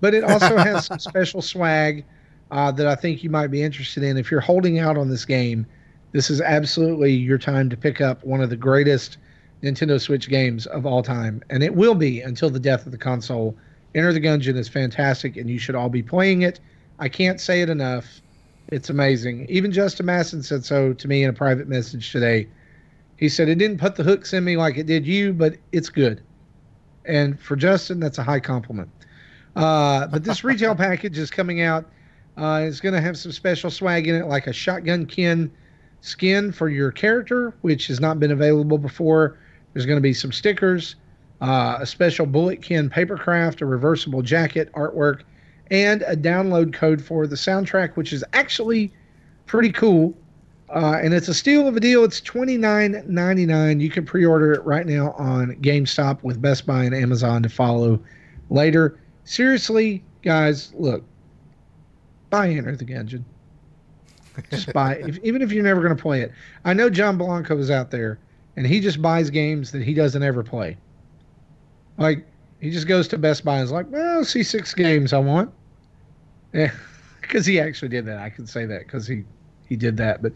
But it also has some special swag that I think you might be interested in. If you're holding out on this game, this is absolutely your time to pick up one of the greatest Nintendo Switch games of all time. And it will be until the death of the console. Enter the Gungeon is fantastic, and you should all be playing it. I can't say it enough. It's amazing. Even Justin Masson said so to me in a private message today. He said, it didn't put the hooks in me like it did you, but it's good. And for Justin, that's a high compliment. But this retail package is coming out. It's going to have some special swag in it, like a Shotgun Kin skin for your character, which has not been available before. There's going to be some stickers, a special Bullet Kin papercraft, a reversible jacket artwork, and a download code for the soundtrack, which is actually pretty cool. And it's a steal of a deal. It's $29.99. You can pre-order it right now on GameStop with Best Buy and Amazon to follow later. Seriously, guys, look, buy Enter the Gungeon. Just buy it, even if you're never going to play it. I know John Blanco is out there, and he just buys games that he doesn't ever play. Like, he just goes to Best Buy and is like, well, see 6 games I want. Yeah, because he actually did that. I can say that because he did that. But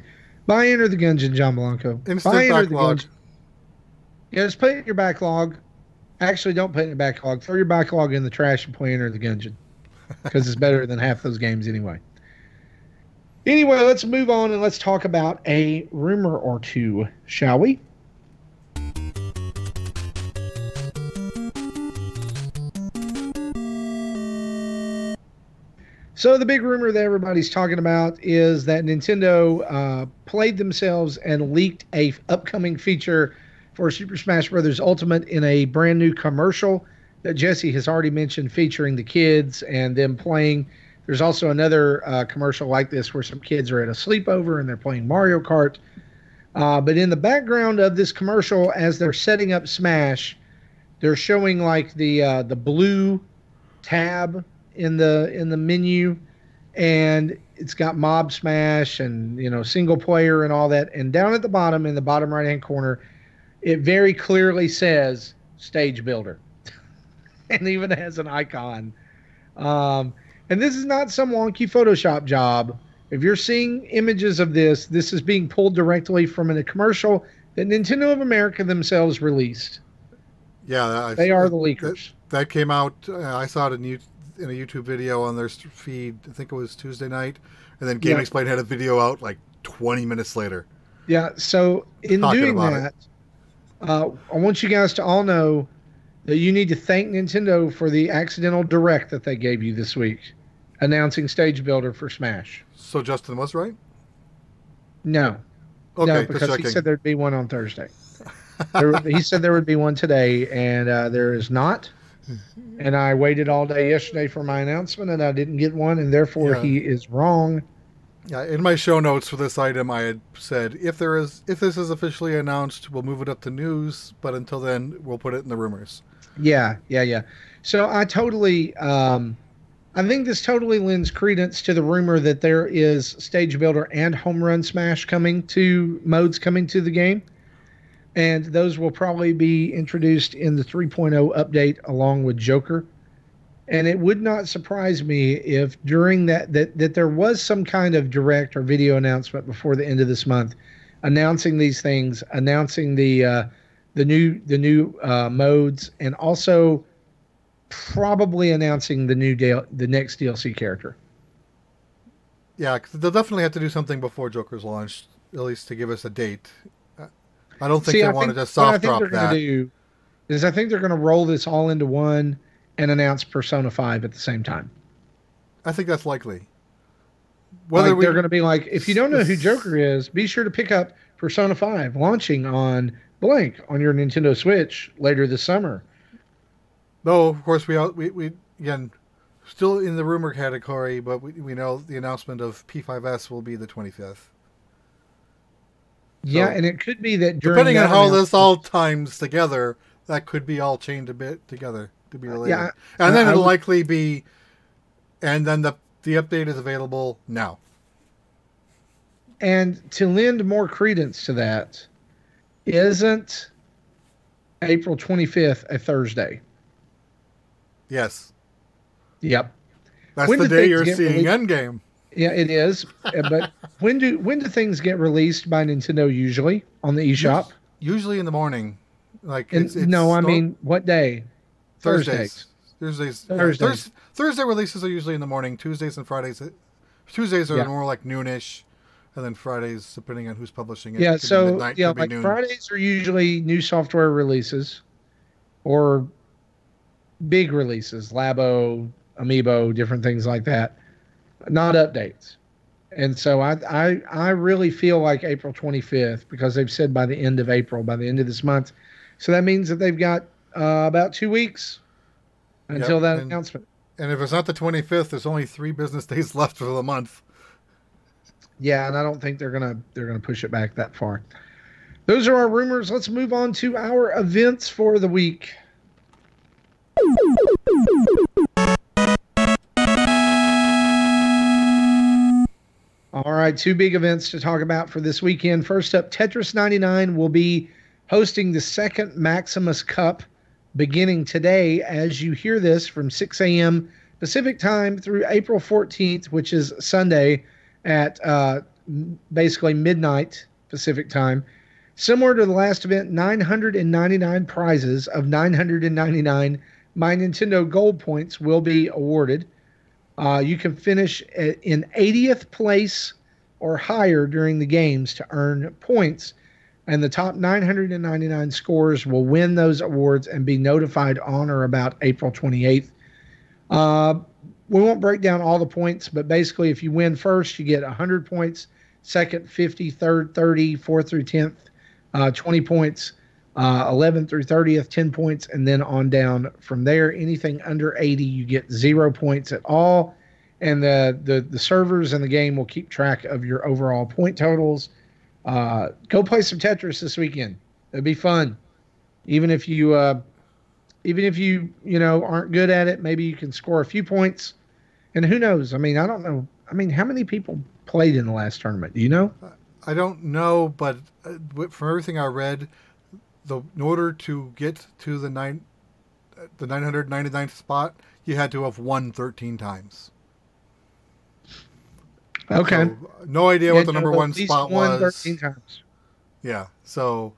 buy Enter the Gungeon, John Blanco. Instant buy Enter backlog. the Gungeon. Yeah, just put it in your backlog. Actually, don't put it in your backlog. Throw your backlog in the trash and play Enter the Gungeon. Because it's better than half those games anyway. Anyway, let's move on and let's talk about a rumor or two, shall we? So the big rumor that everybody's talking about is that Nintendo played themselves and leaked a upcoming feature for Super Smash Bros. Ultimate in a brand new commercial that Jesse has already mentioned, featuring the kids and them playing. There's also another commercial like this where some kids are at a sleepover and they're playing Mario Kart. But in the background of this commercial, as they're setting up Smash, they're showing like the blue tab in the menu, and it's got Mob Smash and single player and all that. And down at the bottom, in the bottom right hand corner, it very clearly says Stage Builder, and even has an icon. And this is not some wonky Photoshop job. If you're seeing images of this, this is being pulled directly from a commercial that Nintendo of America themselves released. Yeah, they are the leakers. That came out. I saw it in a YouTube video on their feed. I think it was Tuesday night, and then Game Explain had a video out like 20 minutes later. Yeah. So in doing that, I want you guys to all know that you need to thank Nintendo for the accidental direct that they gave you this week, announcing Stage Builder for Smash. So Justin was right? No. Okay, no, because he said there'd be one on Thursday. He said there would be one today, and there is not. And I waited all day yesterday for my announcement, and I didn't get one, and therefore Yeah. he is wrong. Yeah, in my show notes for this item, I had said if this is officially announced, we'll move it up to news. But until then, we'll put it in the rumors. Yeah. So I think this totally lends credence to the rumor that there is Stage Builder and Home Run Smash modes coming to the game. And those will probably be introduced in the 3.0 update along with Joker. And it would not surprise me if during that there was some kind of direct or video announcement before the end of this month, announcing these things, announcing the new modes, and also probably announcing the next DLC character. Yeah, 'cause they'll definitely have to do something before Joker's launched, at least to give us a date. I don't think they want to just soft drop that. I think they're going to roll this all into one and announce Persona 5 at the same time. I think that's likely. They're going to be like, if you don't know who Joker is, be sure to pick up Persona 5 launching on blank on your Nintendo Switch later this summer. Though, of course, we again still in the rumor category, but we know the announcement of P5S will be the 25th. Yeah, and it could be that depending on how this all times together, that could be all chained a bit together to be related. Yeah, and then it'll likely be, and then the update is available now. And to lend more credence to that, isn't April 25th a Thursday? Yes. Yep. That's the day you're seeing Endgame. Yeah, it is. But when do things get released by Nintendo usually on the eShop? Usually in the morning. What day? Thursdays. Thursday releases are usually in the morning. Tuesdays and Fridays. Tuesdays are more like noonish, and then Fridays, depending on who's publishing it. Yeah, noon. Fridays are usually new software releases, or big releases, Labo, Amiibo, different things like that. Not updates. And so I really feel like April 25th, because they've said by the end of April, by the end of this month. So that means that they've got about 2 weeks until that announcement. And if it's not the 25th, there's only 3 business days left for the month. Yeah, and I don't think they're gonna push it back that far. Those are our rumors. Let's move on to our events for the week. All right, 2 big events to talk about for this weekend. First up, Tetris 99 will be hosting the second Maximus Cup beginning today, as you hear this, from 6 a.m. Pacific time through April 14th, which is Sunday at basically midnight Pacific time. Similar to the last event, 999 prizes of 999 My Nintendo Gold points will be awarded. You can finish in 80th place or higher during the games to earn points, and the top 999 scores will win those awards and be notified on or about April 28th. We won't break down all the points, but basically if you win first, you get 100 points, second 50, third 30, fourth through 10th 20 points, 11th through 30th 10 points, and then on down from there. Anything under 80 you get 0 points at all, and the servers in the game will keep track of your overall point totals. Go play some Tetris this weekend. It'd be fun. Even if you aren't good at it, maybe you can score a few points. And who knows? I mean, I don't know. I mean, how many people played in the last tournament? Do you know? I don't know, but from everything I read, in order to get to the 999th spot, you had to have won 13 times. Okay. So, no idea what the number one spot was. 13 times. Yeah. So,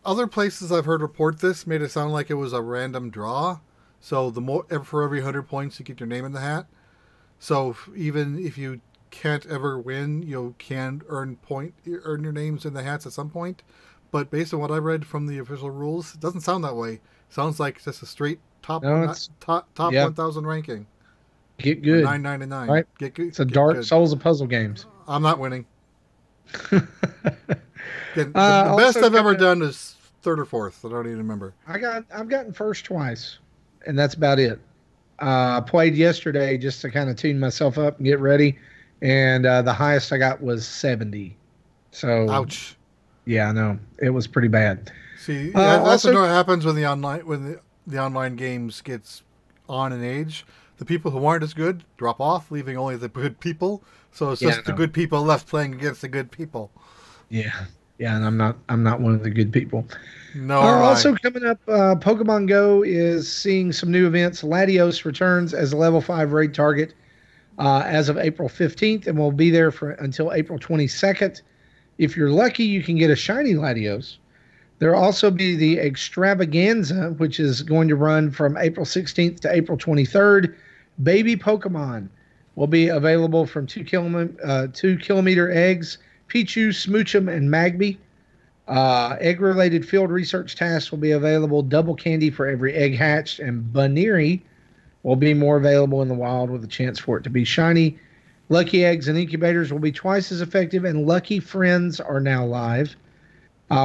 other places I've heard report this made it sound like it was a random draw. So for every 100 points, you get your name in the hat. So even if you can't ever win, you can earn your names in the hats at some point. But based on what I read from the official rules, it doesn't sound that way. It sounds like just a straight top 1,000 ranking. Get good. 999. Right? Get good. It's a Dark Souls of puzzle games. I'm not winning. The best I've ever done is third or fourth. I don't even remember. I've gotten first twice, and that's about it. I played yesterday just to kind of tune myself up and get ready, and the highest I got was 70. So, Ouch. yeah, I know it was pretty bad. See, that's also, what happens when the online games gets on in age. The people who aren't as good drop off, leaving only the good people. So it's just the good people left playing against the good people. Yeah, yeah, and I'm not one of the good people. No. Also coming up, Pokemon Go is seeing some new events. Latios returns as a level 5 raid target as of April 15th, and will be there for until April 22nd. If you're lucky, you can get a shiny Latios. There'll also be the Extravaganza, which is going to run from April 16th to April 23rd. Baby Pokemon will be available from 2 kilometer eggs, Pichu, Smoochum, and Magby. Egg-related field research tasks will be available. Double candy for every egg hatched, and Baneri will be more available in the wild with a chance for it to be shiny. Lucky eggs and incubators will be twice as effective, and Lucky Friends are now live.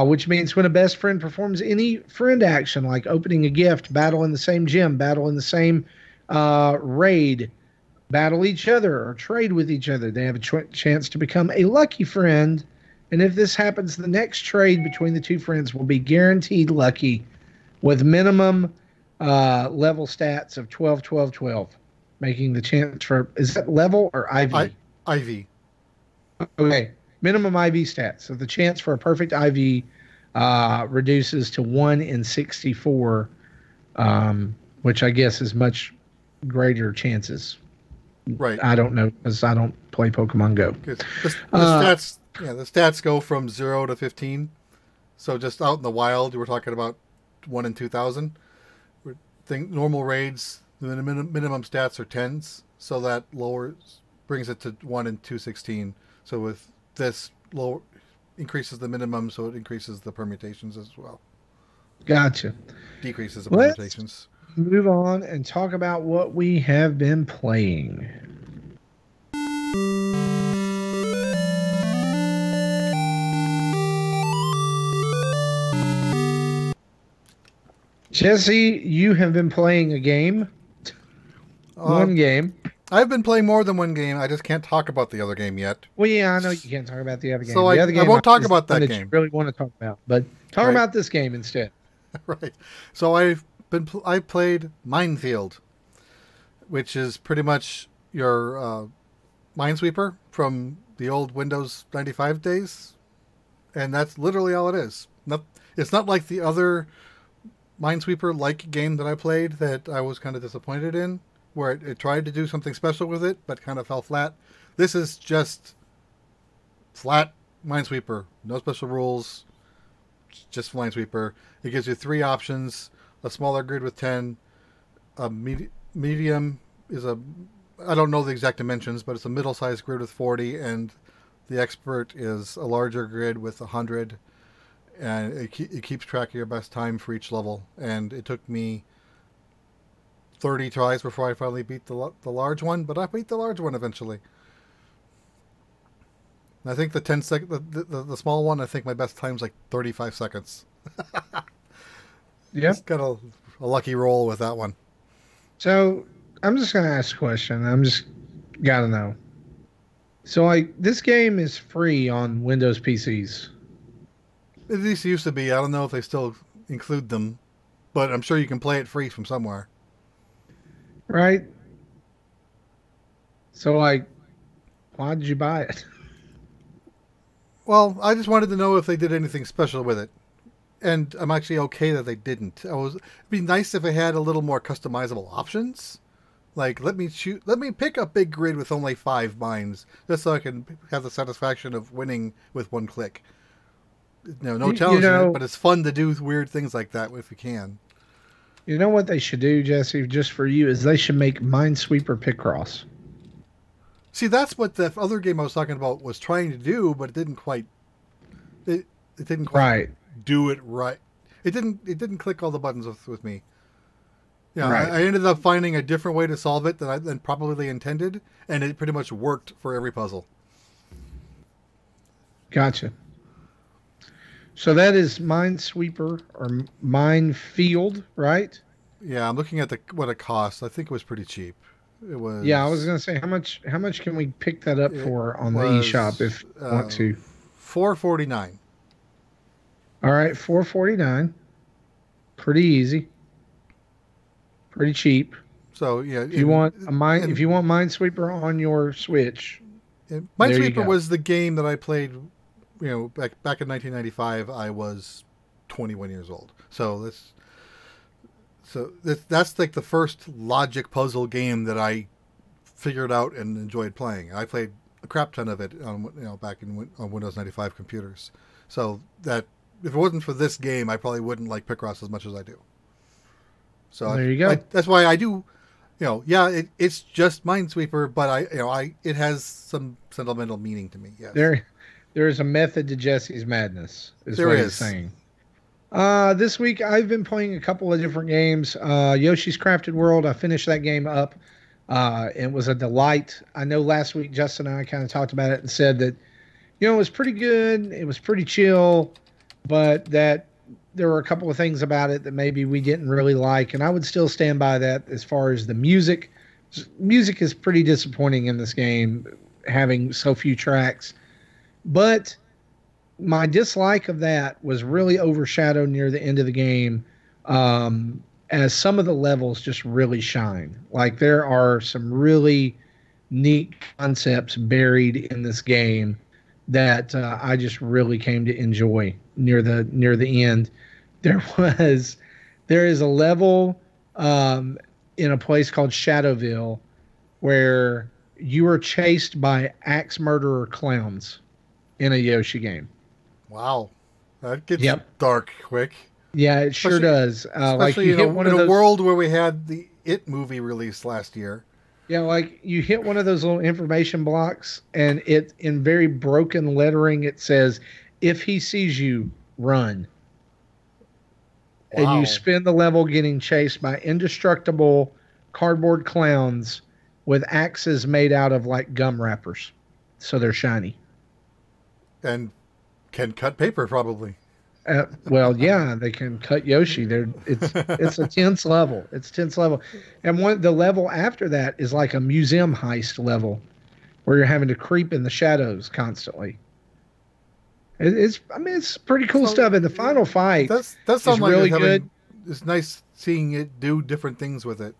Which means when a best friend performs any friend action like opening a gift, battle in the same gym, battle in the same raid, battle each other, or trade with each other, they have a chance to become a lucky friend. And if this happens, the next trade between the two friends will be guaranteed lucky with minimum level stats of 12, 12, 12, making the chance for, is that level or IV? IV. Okay. Minimum IV stats. So the chance for a perfect IV reduces to 1 in 64, which I guess is much greater chances. Right. I don't know because I don't play Pokemon Go. The stats go from 0 to 15. So just out in the wild, we're talking about 1 in 2,000. Normal raids, the minimum stats are 10s, so that brings it to 1 in 216. So with this increases the minimum, so it increases the permutations as well. Gotcha. Decreases the permutations. Let's move on and talk about what we have been playing. Jesse, you have been playing a game. One game. I've been playing more than one game. I just can't talk about the other game yet. Well, yeah, I know you can't talk about the other game. So the other game I won't talk about that game. You really want to talk about, but talk about this game instead. Right. So I played Minefield, which is pretty much your Minesweeper from the old Windows 95 days, and that's literally all it is. It's not like the other Minesweeper-like game that I played that I was kind of disappointed in, where it tried to do something special with it, but kind of fell flat. This is just flat Minesweeper. No special rules, just Minesweeper. It gives you 3 options: a smaller grid with 10, a medium is I don't know the exact dimensions, but it's a middle-sized grid with 40, and the expert is a larger grid with 100. And it keeps track of your best time for each level. And it took me 30 tries before I finally beat the large one, but I beat the large one eventually. And I think the small one, I think my best time's like 35 seconds. Yeah. Just got a lucky roll with that one. So I'm just going to ask a question. I'm just got to know. So this game is free on Windows PCs. At least it used to be. I don't know if they still include them, but I'm sure you can play it free from somewhere. Right? So, why did you buy it? Well, I just wanted to know if they did anything special with it. And I'm actually okay that they didn't. It'd be nice if it had a little more customizable options. Like, let me pick a big grid with only 5 mines, just so I can have the satisfaction of winning with one click. No challenge in it, but it's fun to do weird things like that if you can. You know what they should do, Jesse, just for you, is they should make Minesweeper Picross. See, that's what the other game I was talking about was trying to do, but it didn't quite. It didn't quite do it right. It didn't click all the buttons with me. Yeah, right. I ended up finding a different way to solve it than probably intended, and it pretty much worked for every puzzle. Gotcha. So that is Minesweeper or Minefield, right? Yeah, I'm looking at what it costs. I think it was pretty cheap. It Yeah, I was was gonna say how much can we pick that up it for on the eShop was if you want to? $4.49. All right, 449. Pretty easy, pretty cheap. So yeah, If you want Minesweeper on your Switch, there you Minesweeper go. was the game that I played. Back in 1995, I was 21 years old. That's like the first logic puzzle game that I figured out and enjoyed playing. I played a crap ton of it on back on Windows 95 computers. So that if it wasn't for this game, I probably wouldn't like Picross as much as I do. So There you go. that's why I do. It's just Minesweeper, but it has some sentimental meaning to me. Yes, There is a method to Jesse's madness, is there what he's is. saying. This week I've been playing a couple of different games. Yoshi's Crafted World, I finished that game up. It was a delight. I know last week Justin and I kind of talked about it and said that, it was pretty good. It was pretty chill, but that there were a couple of things about it that maybe we didn't really like. And I would still stand by that as far as the music. Music is pretty disappointing in this game, having so few tracks. But my dislike of that was really overshadowed near the end of the game, as some of the levels just really shine. Like there are some really neat concepts buried in this game that I just really came to enjoy near the end. There is a level in a place called Shadowville where you are chased by axe murderer clowns in a Yoshi game. Wow, that gets Yep. dark quick. Yeah, it sure does. Like Especially you hit one of in a those. world where we had the It movie released last year. Yeah, like you hit one of those little information blocks, and it in very broken lettering it says, "If he sees you, run." And Wow. you spend the level getting chased by indestructible cardboard clowns with axes made out of like gum wrappers, so they're shiny. And can cut paper probably. Well, yeah, they can cut Yoshi. It's a tense level. It's a tense level, and the level after that is like a museum heist level, where you're having to creep in the shadows constantly. It's pretty cool So, stuff. And the final fight That sounds is like really good. It's nice seeing it do different things with it.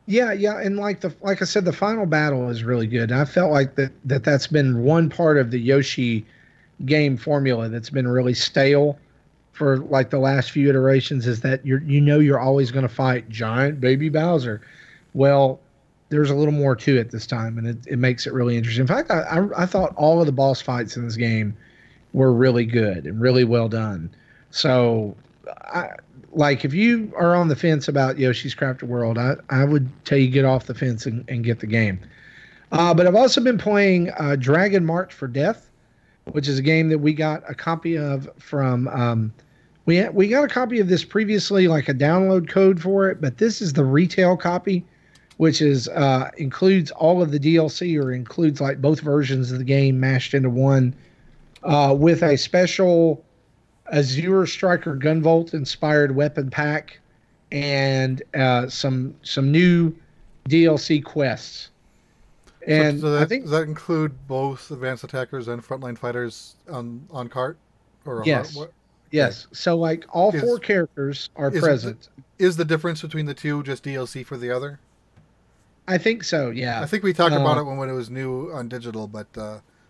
Yeah, yeah, and like I said, the final battle is really good. And I felt like that's been one part of the Yoshi game formula that's been really stale for like the last few iterations is that you're always going to fight giant baby Bowser. Well, there's a little more to it this time, and it makes it really interesting. In fact, I thought all of the boss fights in this game were really good and really well done. So, like if you are on the fence about Yoshi's Crafted World, I would tell you get off the fence and get the game. But I've also been playing Dragon March for Death, which is a game that we got a copy of from. We got a copy of this previously, like a download code for it, but this is the retail copy, which is includes all of the DLC or includes like both versions of the game mashed into one, with a special Azure Striker Gunvolt inspired weapon pack and some new DLC quests. And I think does that include both advanced attackers and frontline fighters on cart? Or yes, what? yes. So like all Is- four characters are is present. Is the difference between the two just DLC for the other? I think so. Yeah. I think we talked about it when it was new on digital, but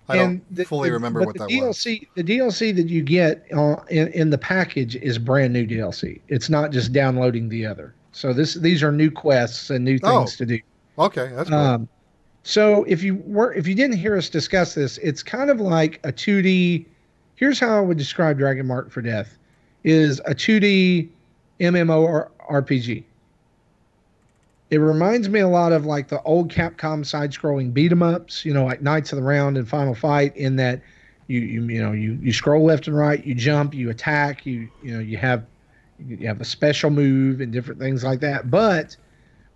I don't fully remember what that was. The DLC that you get in the package is brand new DLC. It's not just downloading the other. So these are new quests and new things to do. Okay, that's cool. So if you didn't hear us discuss this, it's kind of like a 2D. Here's how I would describe Dragon Mark for Death: is a 2D MMORPG. It reminds me a lot of like the old Capcom side-scrolling beat 'em ups, like Knights of the Round and Final Fight, in that you scroll left and right, you jump, you attack, you have a special move and different things like that. But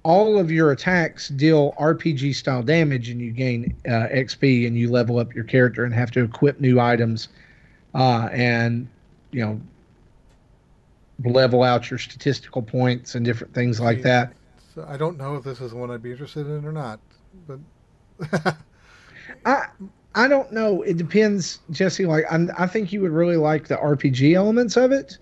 all of your attacks deal RPG style damage, and you gain XP, and you level up your character and have to equip new items. And you know, level out your statistical points and different things like See, that. so I don't know if this is one I'd be interested in or not, but I I don't know. It depends, Jesse. Like I think you would really like the RPG elements of it.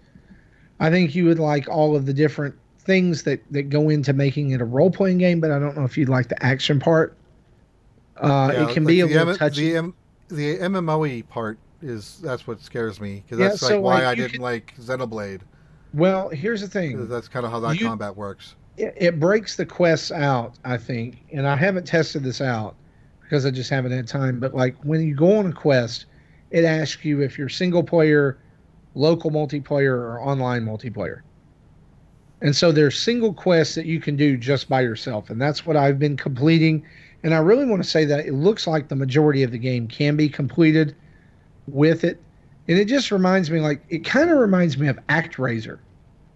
I think you would like all of the different things that go into making it a role playing game. But I don't know if you'd like the action part. It yeah, can like be a little touchy. the MMOE part is that's what scares me because Yeah. that's like So why like I you didn't can. like Xenoblade. Well, here's the 'Cause thing. that's kind of how that You combat works. it breaks the quests out, I think, and I haven't tested this out because I just haven't had time. But like when you go on a quest, it asks you if you're single player, local multiplayer, or online multiplayer. And so there's single quests that you can do just by yourself, and that's what I've been completing. And I really want to say that it looks like the majority of the game can be completed with it. And it just reminds me, like, it kind of reminds me of ActRaiser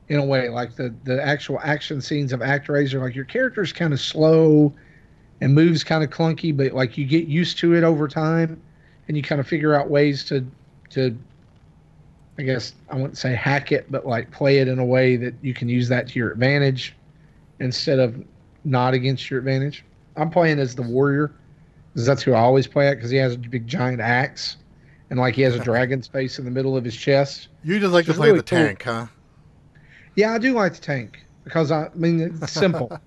in a way, like the actual action scenes of ActRaiser. Like your character's kind of slow and moves kind of clunky, but like you get used to it over time, and you kind of figure out ways to I guess I wouldn't say hack it, but like play it in a way that you can use that to your advantage instead of not against your advantage. I'm playing as the warrior because that's who I always play at because he has a big giant axe and like he has a dragon's face in the middle of his chest. You just like Which to is play really the cool. tank, huh? Yeah, I do like the tank because I mean it's simple.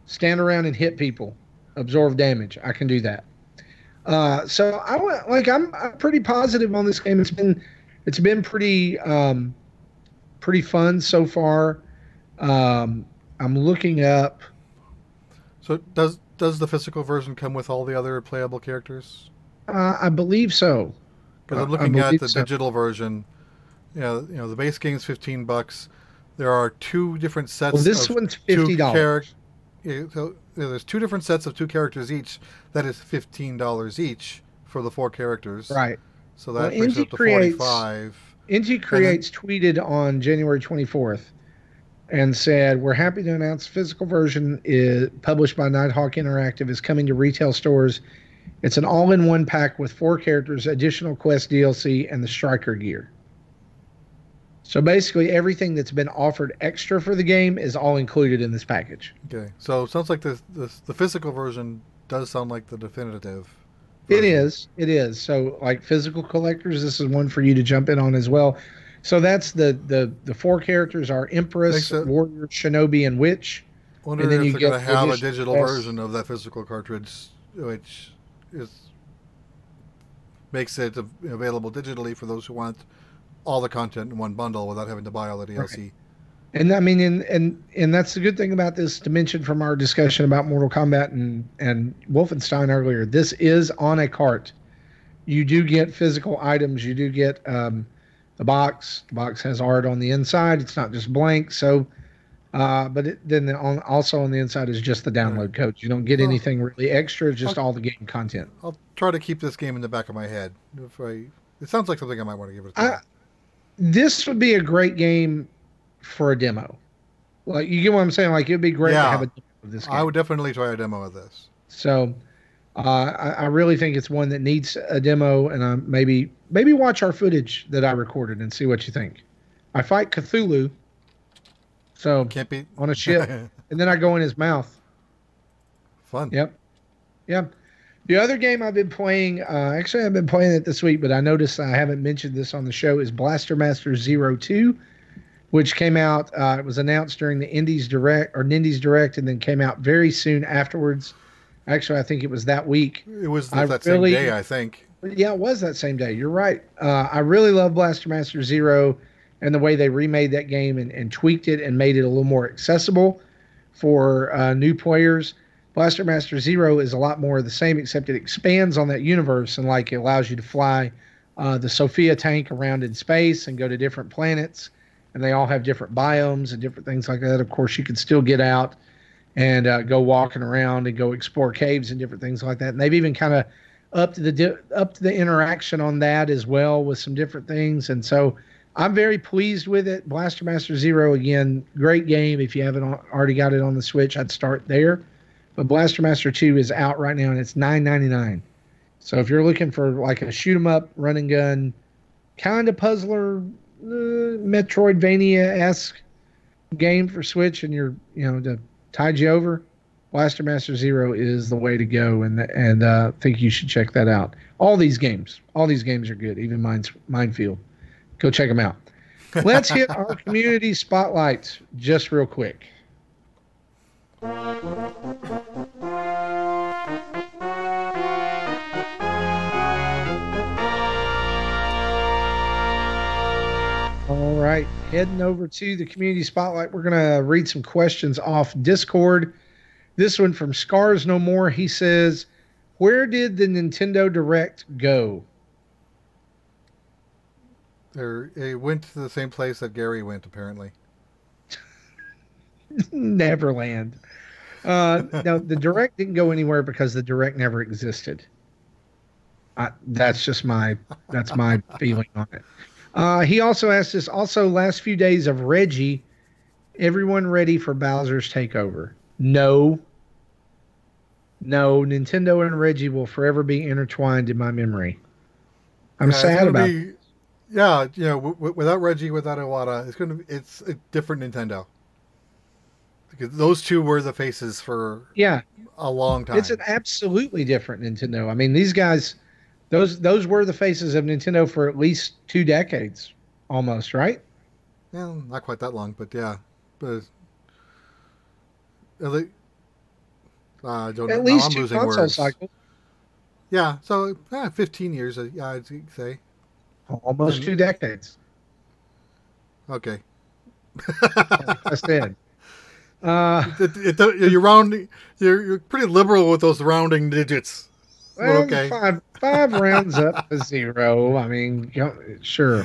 Stand around and hit people, absorb damage. I can do that. So I went like I'm pretty positive on this game. It's been pretty fun so far. I'm looking up. So does the physical version come with all the other playable characters? I believe so. Because I'm I looking at believe the so. digital version. The base game's $15. There are two different sets Well, this of one's two $50. characters. So there's two different sets of two characters each. That is $15 each for the four characters. Right. So Well, that brings it up to 45. Inti Creates tweeted on January 24th and said, "We're happy to announce the physical version is published by Nighthawk Interactive is coming to retail stores. It's an all-in-one pack with 4 characters, additional quest DLC, and the striker gear." So basically, everything that's been offered extra for the game is all included in this package. Okay, so it sounds like the physical version does sound like the definitive It version. is. It is. So, like physical collectors, this is one for you to jump in on as well. So that's the 4 characters are Empress, Makes it- Warrior, Shinobi, and Witch. Wonder And then if you they're get going to have a additional digital quests. version of that physical cartridge, which is makes it available digitally for those who want all the content in one bundle without having to buy all the DLC. And I mean, and that's the good thing about this. To mention from our discussion about Mortal Kombat and Wolfenstein earlier, this is on a cart. You do get physical items. You do get the box. The box has art on the inside. It's not just blank. So, then also on the inside is just the download codes. You don't get Well, anything really extra. It's just all the game content. I'll try to keep this game in the back of my head. It sounds like something I might want to give it a try. This would be a great game for a demo. Like you get what I'm saying? Like it'd be great to Yeah. have a demo of this game. I would definitely try a demo of this. So I really think it's one that needs a demo, and maybe watch our footage that I recorded and see what you think. I fight Cthulhu, so Can't be on a ship, and then I go in his mouth. fun. Yep. The other game I've been playing, actually I've been playing it this week, but I noticed I haven't mentioned this on the show, is Blaster Master Zero 2, which came out, it was announced during the Indies Direct, and then came out very soon afterwards. Actually, I think it was that week. It was I that really- same day, I think. Yeah, it was that same day. You're right. I really love Blaster Master Zero and the way they remade that game and tweaked it and made it a little more accessible for new players. Blaster Master Zero is a lot more of the same, except it expands on that universe and like it allows you to fly the Sophia tank around in space and go to different planets, and they all have different biomes and different things like that. Of course, you can still get out and go walking around and go explore caves and different things like that. And they've even kind of upped the interaction on that as well with some different things. And so I'm very pleased with it. Blaster Master Zero, again, great game. If you haven't already got it on the Switch, I'd start there. But Blaster Master 2 is out right now, and it's $9.99. So if you're looking for like a shoot 'em up, run and gun, kind of puzzler, Metroidvania-esque game for Switch, and to tide you over, Blaster Master Zero is the way to go, and think you should check that out. All these games are good. Even Minefield, go check them out. Let's hit our community spotlights just real quick. All right, heading over to the community spotlight. We're going to read some questions off Discord. This one from Scars No More. He says, where did the Nintendo Direct go? It went to the same place that Gary went, apparently. Neverland. No, the Direct didn't go anywhere because the Direct never existed. That's my feeling on it. He also asked us, also last few days of Reggie, everyone ready for Bowser's takeover? No, Nintendo and Reggie will forever be intertwined in my memory. I'm sad about it. Yeah, without Reggie, without Iwata, it's a different Nintendo. Because those two were the faces for a long time. It's an absolutely different Nintendo. I mean, these guys, those were the faces of Nintendo for at least 2 decades, almost, right? Yeah, not quite that long, but yeah. But I don't know. At least I'm 2 losing console words. cycles. Yeah, so 15 years, I'd say. Almost 2 decades. Okay. Like I said. You're rounding. You're pretty liberal with those rounding digits. Well, okay. Five rounds up to 0. I mean, sure.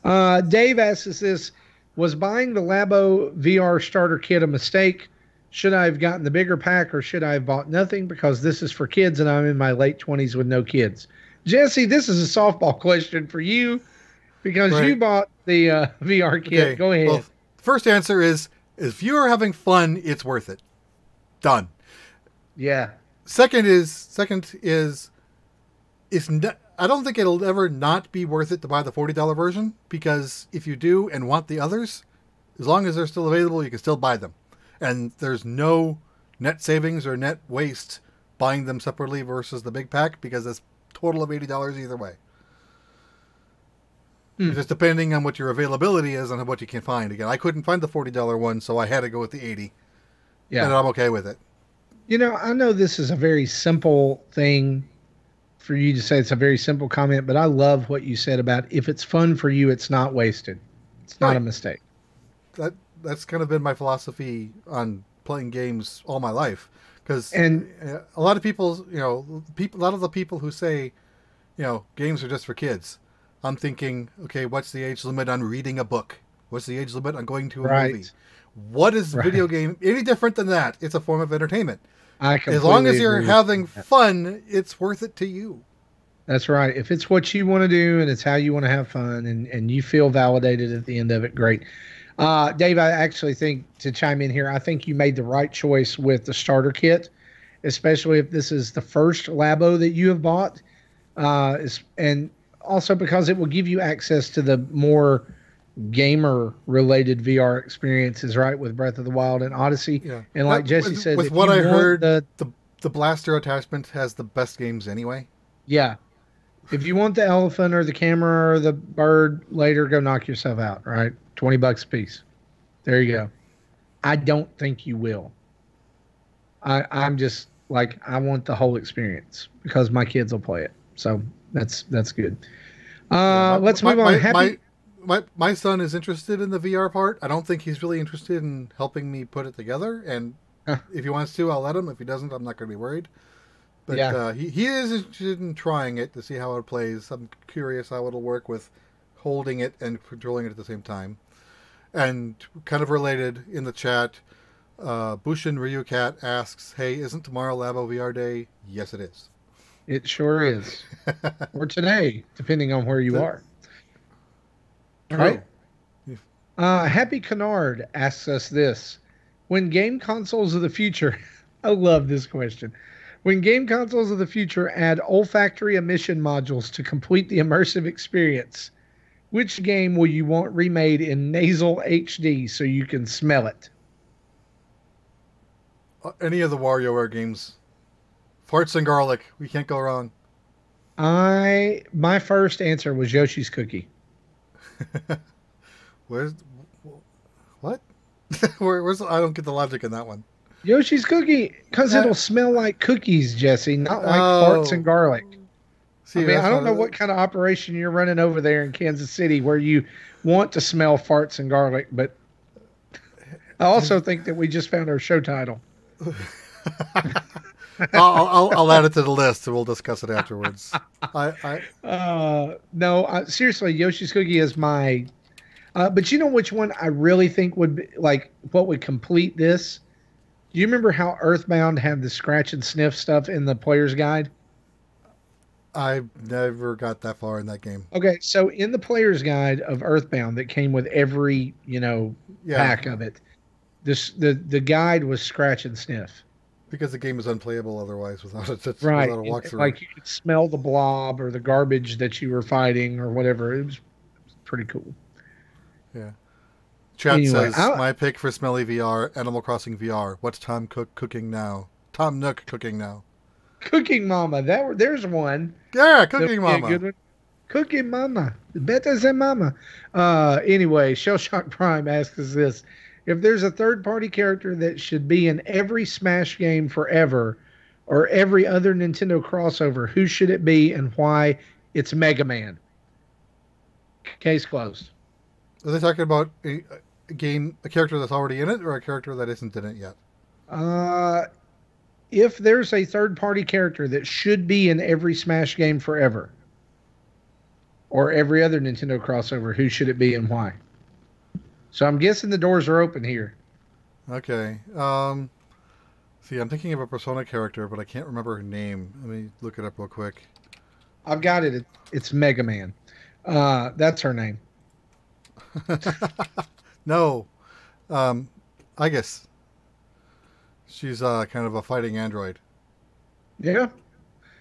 Dave asks us this: was buying the Labo VR starter kit a mistake? Should I have gotten the bigger pack, or should I have bought nothing because this is for kids and I'm in my late 20s with no kids? Jesse, this is a softball question for you because you bought the VR kit. Okay. Go ahead. Well, first answer is, if you are having fun, it's worth it. Done. Yeah. Second is I don't think it'll ever not be worth it to buy the $40 version, because if you do and want the others, as long as they're still available, you can still buy them. And there's no net savings or net waste buying them separately versus the big pack, because it's total of $80 either way. Just depending on what your availability is and what you can find. Again, I couldn't find the $40 one, so I had to go with the $80. Yeah. And I'm okay with it. I know this is a very simple thing for you to say. It's a very simple comment, but I love what you said about if it's fun for you, it's not wasted. It's not a mistake. That's kind of been my philosophy on playing games all my life. Because a lot of people, a lot of the people who say, games are just for kids. I'm thinking, okay, what's the age limit on reading a book? What's the age limit on going to a movie? What is video game any different than that? It's a form of entertainment. As long as you're having fun, it's worth it to you. That's right. If it's what you want to do and it's how you want to have fun and you feel validated at the end of it, great. Dave, I actually think, to chime in here, I think you made the right choice with the starter kit, especially if this is the first Labo that you have bought. And also because it will give you access to the more gamer-related VR experiences, right, with Breath of the Wild and Odyssey. Yeah. And like Jesse said, with what I heard, the blaster attachment has the best games anyway. Yeah. If you want the elephant or the camera or the bird later, go knock yourself out, right? $20 a piece. There you go. I don't think you will. I'm just like, I want the whole experience because my kids will play it. So that's good. Let's move on. My son is interested in the VR part. I don't think he's really interested in helping me put it together. And if he wants to, I'll let him. If he doesn't, I'm not going to be worried. But he is interested in trying it to see how it plays. I'm curious how it'll work with holding it and controlling it at the same time. And kind of related in the chat, Bushin Ryukat asks, hey, isn't tomorrow Labo VR Day? Yes, it is. It sure is. Or today, depending on where you are. Right? Happy Canard asks us this. When game consoles of the future, I love this question. When game consoles of the future add olfactory emission modules to complete the immersive experience, Which game will you want remade in nasal HD so you can smell it? Any of the WarioWare games. Farts and garlic. We can't go wrong. My first answer was Yoshi's Cookie. Where's what? Where's I don't get the logic in that one. Yoshi's Cookie, because it'll smell like cookies, Jesse, not like farts and garlic. See, I mean, I don't know what kind of operation you're running over there in Kansas City where you want to smell farts and garlic, but I also think that we just found our show title. I'll add it to the list and we'll discuss it afterwards. No, seriously, Yoshi's Cookie is my. But you know which one I really think would be like what would complete this? Do you remember how Earthbound had the scratch and sniff stuff in the player's guide? I never got that far in that game. Okay, so in the player's guide of Earthbound that came with every, pack of it, the guide was scratch and sniff. Because the game is unplayable otherwise without right. Without a walkthrough. Like you could smell the blob or the garbage that you were fighting or whatever. It was pretty cool. Yeah. Chat says, my pick for Smelly VR, Animal Crossing VR. What's Tom Cook cooking now? Tom Nook cooking now. Cooking Mama. There's one. Yeah, Cooking Mama. Good one. Cooking Mama. Better than Mama. Anyway, Shell Shock Prime asks us this. If there's a third-party character that should be in every Smash game forever or every other Nintendo crossover, who should it be and why? It's Mega Man. Case closed. Are they talking about a character that's already in it or a character that isn't in it yet? If there's a third-party character that should be in every Smash game forever or every other Nintendo crossover, who should it be and why? So I'm guessing the doors are open here. Okay. See, I'm thinking of a Persona character, but I can't remember her name. Let me look it up real quick. I've got it. It's Mega Man. That's her name. No. I guess. She's kind of a fighting android. Yeah.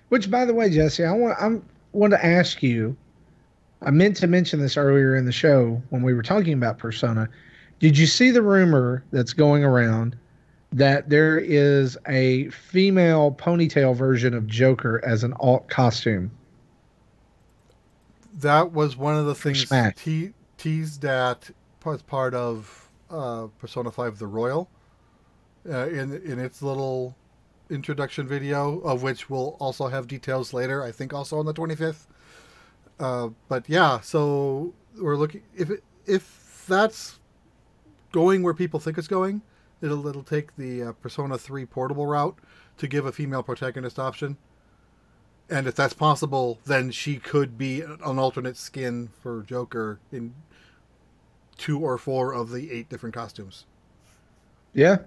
Which, by the way, Jesse, I want to ask you. I meant to mention this earlier in the show when we were talking about Persona. Did you see the rumor that's going around that there is a female ponytail version of Joker as an alt costume? That was one of the things teased at as part of Persona 5 The Royal in its little introduction video, of which we'll also have details later, I think also on the 25th. But yeah, so we're looking if that's going where people think it's going, it'll take the Persona 3 portable route to give a female protagonist option. And if that's possible, then she could be an alternate skin for Joker in 2 or 4 of the 8 different costumes. Yeah.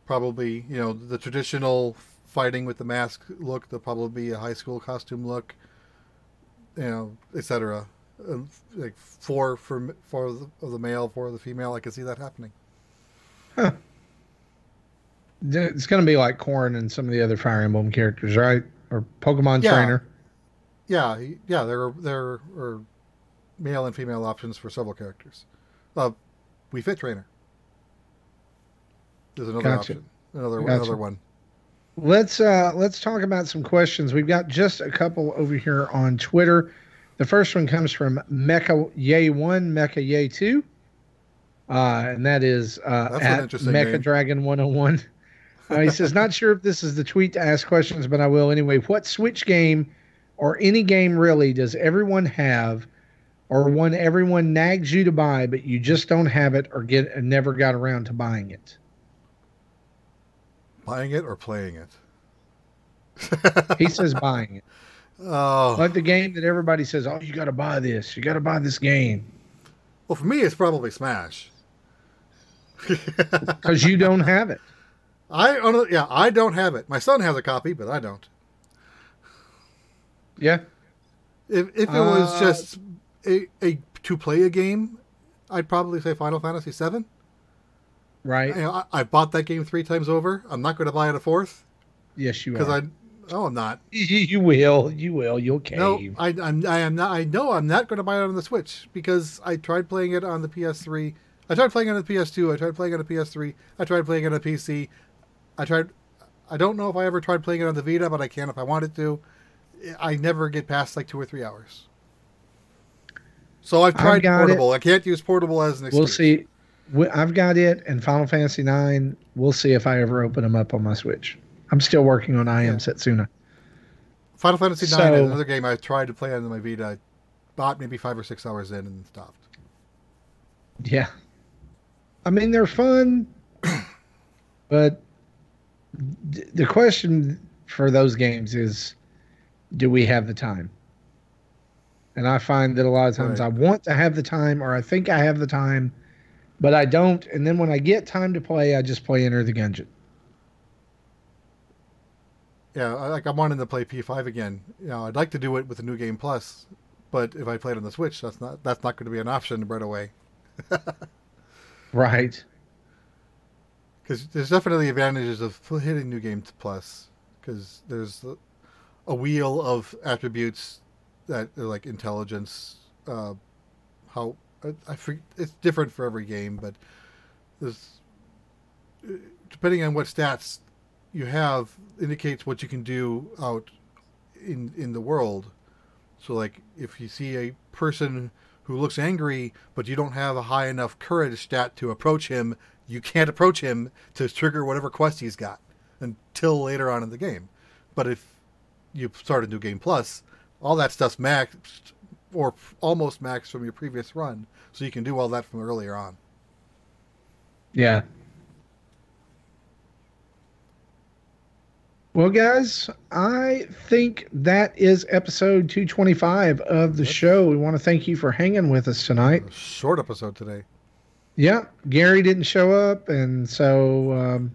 Probably, the traditional fighting with the mask look, there'll probably be a high school costume look. Etc. Like 4 of the male, 4 of the female. I can see that happening. Huh. It's going to be like Corrin and some of the other Fire Emblem characters, right? Or Pokemon Trainer. Yeah. There are male and female options for several characters. Wii Fit Trainer. There's another option. Another one. Let's talk about some questions. We've got just a couple over here on Twitter. The first one comes from Mecha Yay 1, Mecha Yay 2. And that is at Mecha Dragon 101. He says, not sure if this is the tweet to ask questions, but I will anyway. What Switch game or any game really does everyone have, or one everyone nags you to buy, but you just don't have it or never got around to buying it? Buying it or playing it? He says buying it. Oh. Like the game that everybody says, oh, you got to buy this. You got to buy this game. Well, for me, it's probably Smash. Because you don't have it. I don't have it. My son has a copy, but I don't. Yeah. If it was just a to play a game, I'd probably say Final Fantasy VII. Right. I bought that game 3 times over. I'm not going to buy it a 4th. Yes, you are. Because Oh, I'm not. You will. You'll cave. No, I am not. I know I'm not going to buy it on the Switch because I tried playing it on the PS3. I tried playing it on the PS2. I tried playing it on the PS3. I tried playing it on the PC. I don't know if I ever tried playing it on the Vita, but I can if I wanted to. I never get past like 2 or 3 hours. So I've tried portable. I can't use portable as an excuse. We'll see. I've got it and Final Fantasy IX. We'll see if I ever open them up on my Switch. I'm still working on I Am Setsuna. Final Fantasy IX is another game I tried to play on my Vita. I bought maybe 5 or 6 hours in and stopped. Yeah. I mean, they're fun, but the question for those games is, do we have the time? And I find that a lot of times I want to have the time, or I think I have the time, but I don't. And then when I get time to play, I just play Enter the Gungeon. Yeah, I'm wanting to play P5 again. I'd like to do it with the New Game Plus, but if I play it on the Switch, that's not going to be an option right away. Right. Because there's definitely advantages of hitting New Game Plus, because there's a wheel of attributes that are like intelligence, it's different for every game, but there's, depending on what stats you have, indicates what you can do out in the world. So like if you see a person who looks angry, but you don't have a high enough courage stat to approach him, you can't approach him to trigger whatever quest he's got until later on in the game. But if you start a New Game Plus, all that stuff's maxed or almost maxed from your previous run, so you can do all that from earlier on. Yeah. Well, guys, I think that is episode 225 of the show. We want to thank you for hanging with us tonight. Short episode today. Yeah, Gary didn't show up, and so,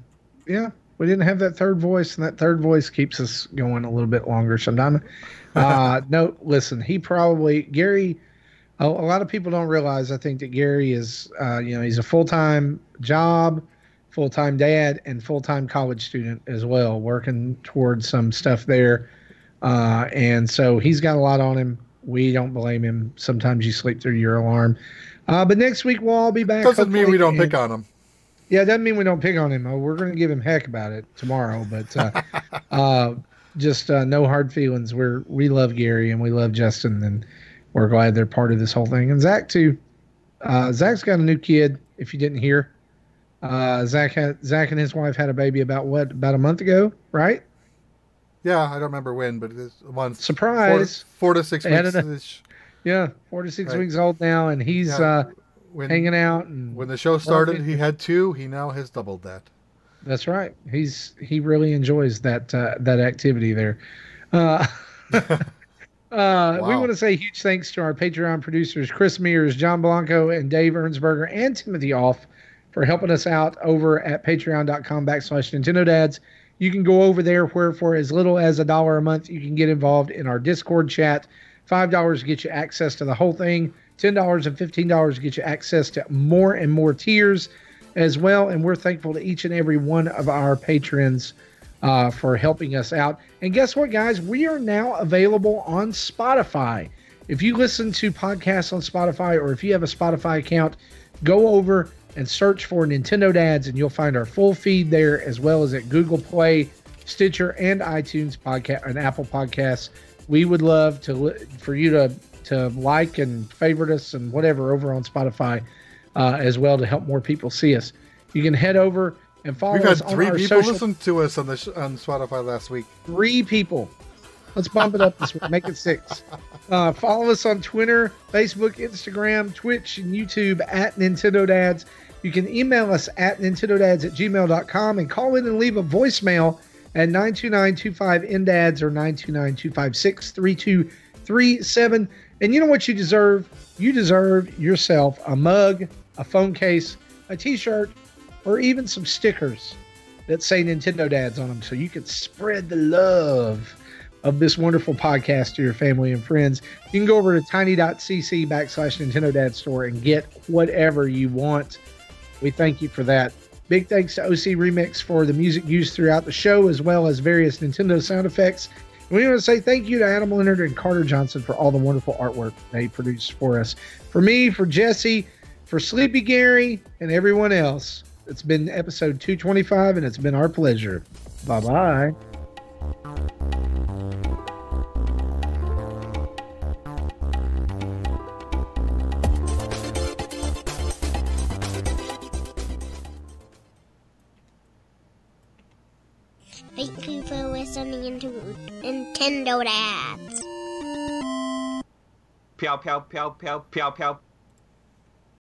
we didn't have that third voice, and that third voice keeps us going a little bit longer sometimes. No, listen, Gary, a lot of people don't realize, I think, that Gary is, he's a full-time job, full-time dad, and full-time college student as well, working towards some stuff there. And so he's got a lot on him. We don't blame him. Sometimes you sleep through your alarm. But next week we'll all be back. Doesn't mean we don't pick on him. Yeah, it doesn't mean we don't pick on him. We're going to give him heck about it tomorrow. But just no hard feelings. We love Gary and we love Justin, and we're glad they're part of this whole thing. And Zach too. Zach's got a new kid. If you didn't hear, Zach and his wife had a baby about a month ago, right? Yeah, I don't remember when, but it's a month. Surprise! 4 to 6 weeks. Yeah, 4 to 6 weeks old now, and he's hanging out. And when the show started, he had 2. He now has doubled that. That's right. He really enjoys that activity there. Wow. We want to say huge thanks to our Patreon producers, Chris Mears, John Blanco, and Dave Ernsberger, and Timothy Off for helping us out over at patreon.com/Nintendo Dads. You can go over there where for as little as $1 a month, you can get involved in our Discord chat. $5 gets you access to the whole thing. $10 and $15 get you access to more and more tiers as well. And we're thankful to each and every one of our patrons for helping us out. And guess what, guys? We are now available on Spotify. If you listen to podcasts on Spotify, or if you have a Spotify account, go over and search for Nintendo Dads, and you'll find our full feed there, as well as at Google Play, Stitcher, and iTunes podcast and Apple Podcasts. We would love for you to like and favorite us and whatever over on Spotify as well, to help more people see us. You can head over and follow us on our social. We've had 3 people listen to us on Spotify last week. 3 people. Let's bump it up this week. Make it 6. Follow us on Twitter, Facebook, Instagram, Twitch, and YouTube at Nintendo Dads. You can email us at nintendodads@gmail.com and call in and leave a voicemail at 929-25-NDADS or 929-256-3237. And you know what you deserve? You deserve yourself a mug, a phone case, a t-shirt, or even some stickers that say Nintendo Dads on them, so you can spread the love of this wonderful podcast to your family and friends. You can go over to tiny.cc/Nintendo Dad Store and get whatever you want. We thank you for that. Big thanks to OC Remix for the music used throughout the show, as well as various Nintendo sound effects. And we want to say thank you to Adam Leonard and Carter Johnson for all the wonderful artwork they produced for us. For me, for Jesse, for Sleepy Gary, and everyone else, it's been episode 225, and it's been our pleasure. Bye-bye. Thank you for listening to Nintendo Dads. Pew, pew, pew, pew, pew, pew.